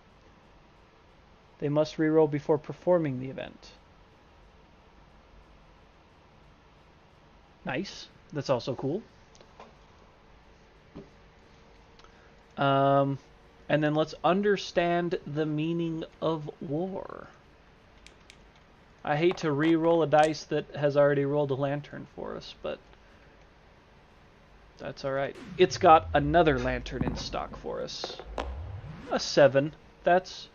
They must reroll before performing the event. Nice. That's also cool. And then let's understand the meaning of war. I hate to re-roll a dice that has already rolled a lantern for us, but that's alright. It's got another lantern in stock for us. A 7. That's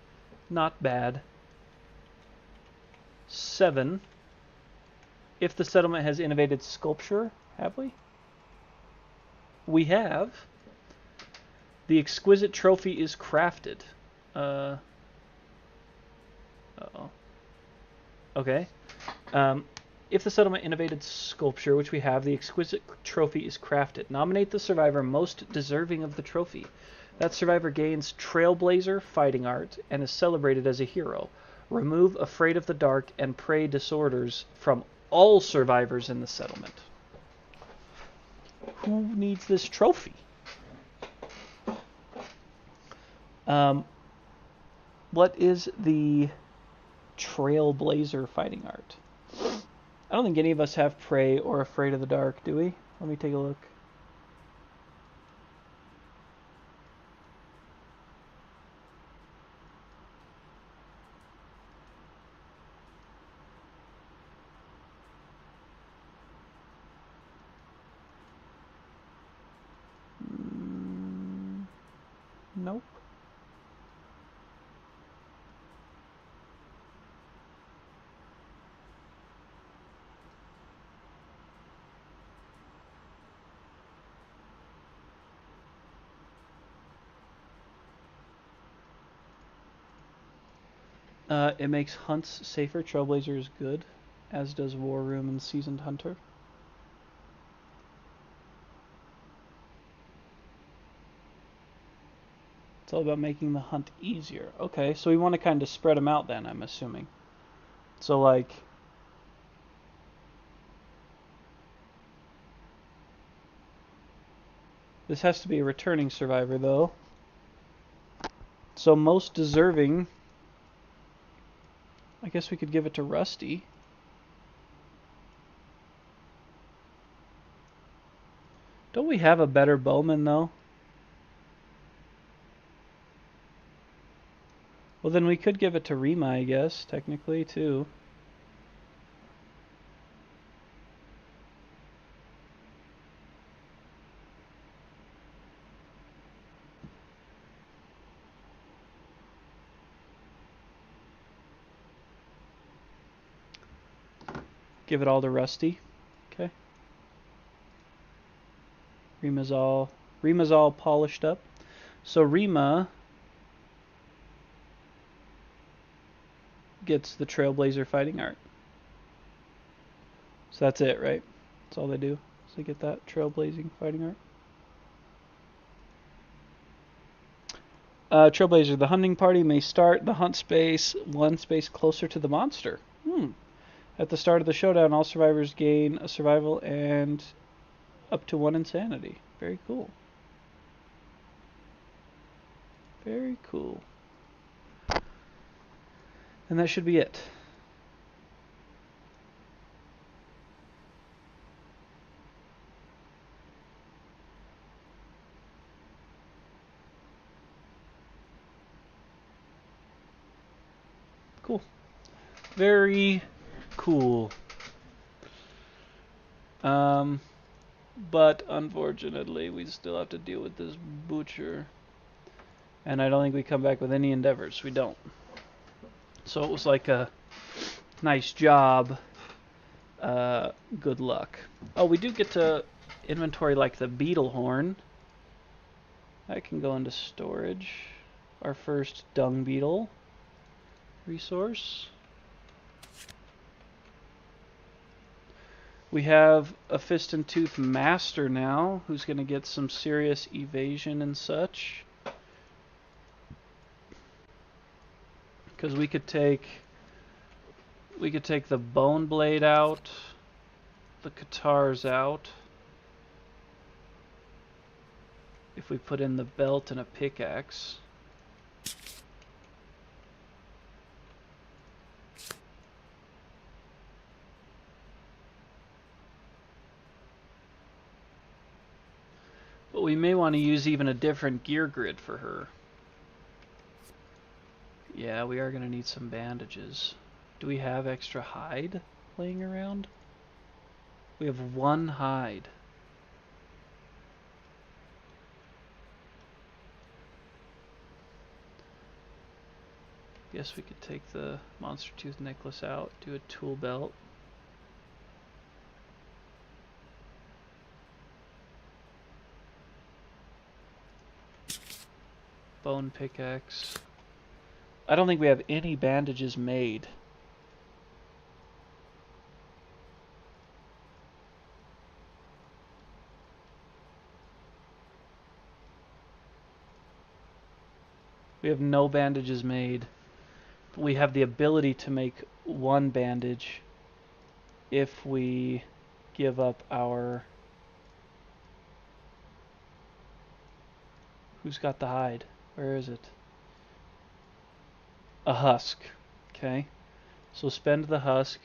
not bad. 7. If the settlement has innovated sculpture, have we? We have. The exquisite trophy is crafted. Uh-oh. Okay. If the settlement innovated sculpture, which we have, the exquisite trophy is crafted. Nominate the survivor most deserving of the trophy. That survivor gains Trailblazer fighting art and is celebrated as a hero. Remove Afraid of the Dark and Prey disorders from all survivors in the settlement. Who needs this trophy? What is the Trailblazer fighting art? I don't think any of us have Prey or Afraid of the Dark, do we? Let me take a look. Nope. It makes hunts safer. Trailblazer is good, as does War Room and Seasoned Hunter. It's all about making the hunt easier. Okay, so we want to kind of spread them out then, I'm assuming. So, like, this has to be a returning survivor, though. So most deserving, I guess we could give it to Rusty. Don't we have a better bowman, though? Well, then we could give it to Rima, I guess, technically, too. Give it all to Rusty. Okay. Rima's all polished up. So Rima gets the Trailblazer fighting art. So that's it, right? That's all they do. So they get that Trailblazing fighting art. Trailblazer, the hunting party may start the hunt space one space closer to the monster. At the start of the showdown, all survivors gain a survival and up to 1 insanity. Very cool. Very cool. And that should be it. Cool. Very cool. But unfortunately, we still have to deal with this butcher. And I don't think we come back with any endeavors. We don't. So it was like a nice job. Good luck. Oh, we do get to inventory like the beetle horn. That can go into storage. Our first dung beetle resource. We have a fist and tooth master now, who's going to get some serious evasion and such. Because we could take the bone blade out, the katars out. If we put in the belt and a pickaxe. But we may want to use even a different gear grid for her. Yeah, we are going to need some bandages. Do we have extra hide laying around? We have 1 hide. Guess we could take the monster tooth necklace out, do a tool belt. Bone pickaxe. I don't think we have any bandages made. We have no bandages made. But we have the ability to make 1 bandage if we give up our... Who's got the hide? Where is it? A husk. Okay. So spend the husk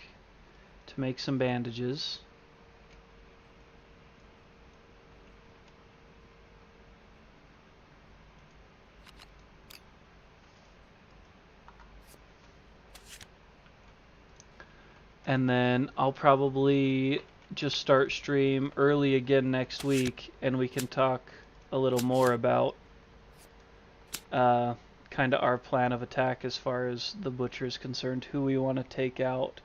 to make some bandages. And then I'll probably just start stream early again next week, and we can talk a little more about kind of our plan of attack as far as the butcher is concerned, who we want to take out,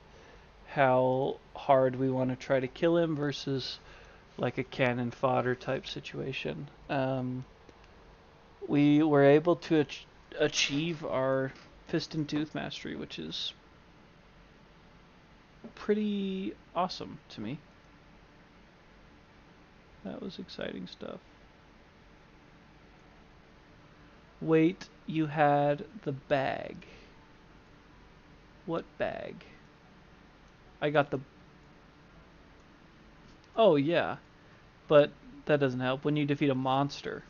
how hard we want to try to kill him versus like a cannon fodder type situation. We were able to achieve our fist and tooth mastery, which is pretty awesome to me. That was exciting stuff. Wait, you had the bag. What bag? I got the... Oh, yeah. But that doesn't help when you defeat a monster.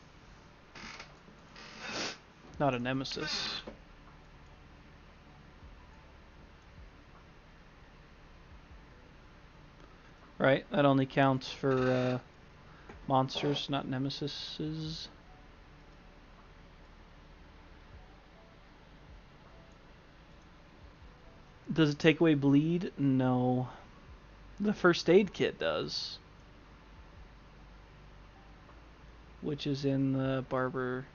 Not a nemesis. Right, that only counts for Monsters, not nemesises. Does it take away bleed? No. The first aid kit does. Which is in the barber.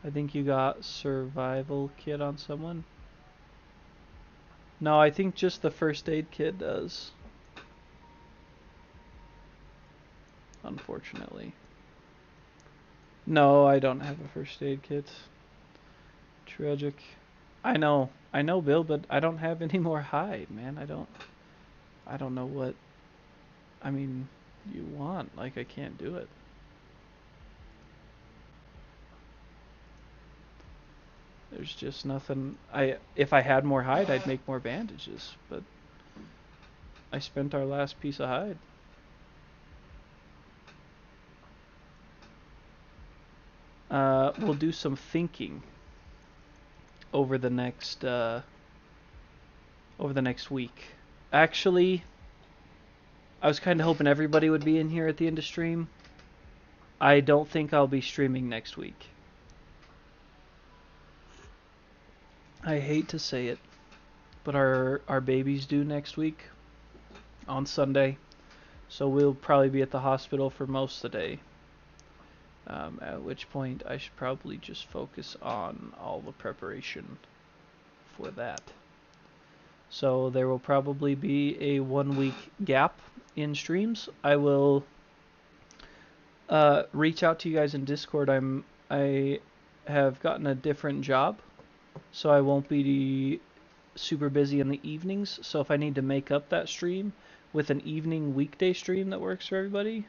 I think you got survival kit on someone. No, I think just the first aid kit does. Unfortunately. No, I don't have a first aid kit. Tragic. I know, Bill, but I don't have any more hide, man. I don't know what, I mean, you want. Like, I can't do it. There's just nothing. If I had more hide, I'd make more bandages, but I spent our last piece of hide. We'll do some thinking over the next week. Actually, I was kind of hoping everybody would be in here at the end of stream. I don't think I'll be streaming next week. I hate to say it, but our baby's due next week on Sunday, so we'll probably be at the hospital for most of the day. At which point I should probably just focus on all the preparation for that. So there will probably be a 1 week gap in streams. I will reach out to you guys in Discord. I have gotten a different job, so I won't be super busy in the evenings. So if I need to make up that stream with an evening weekday stream that works for everybody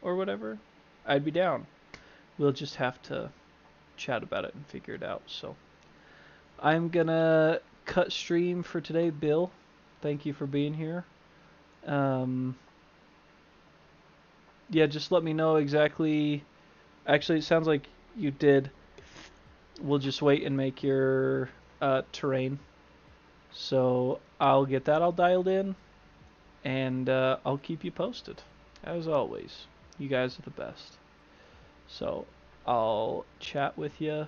or whatever, I'd be down. We'll just have to chat about it and figure it out. So I'm gonna cut stream for today. Bill, thank you for being here. Yeah, just let me know exactly. Actually, it sounds like you did. We'll just wait and make your terrain. So I'll get that all dialed in, and I'll keep you posted. As always, you guys are the best. So I'll chat with you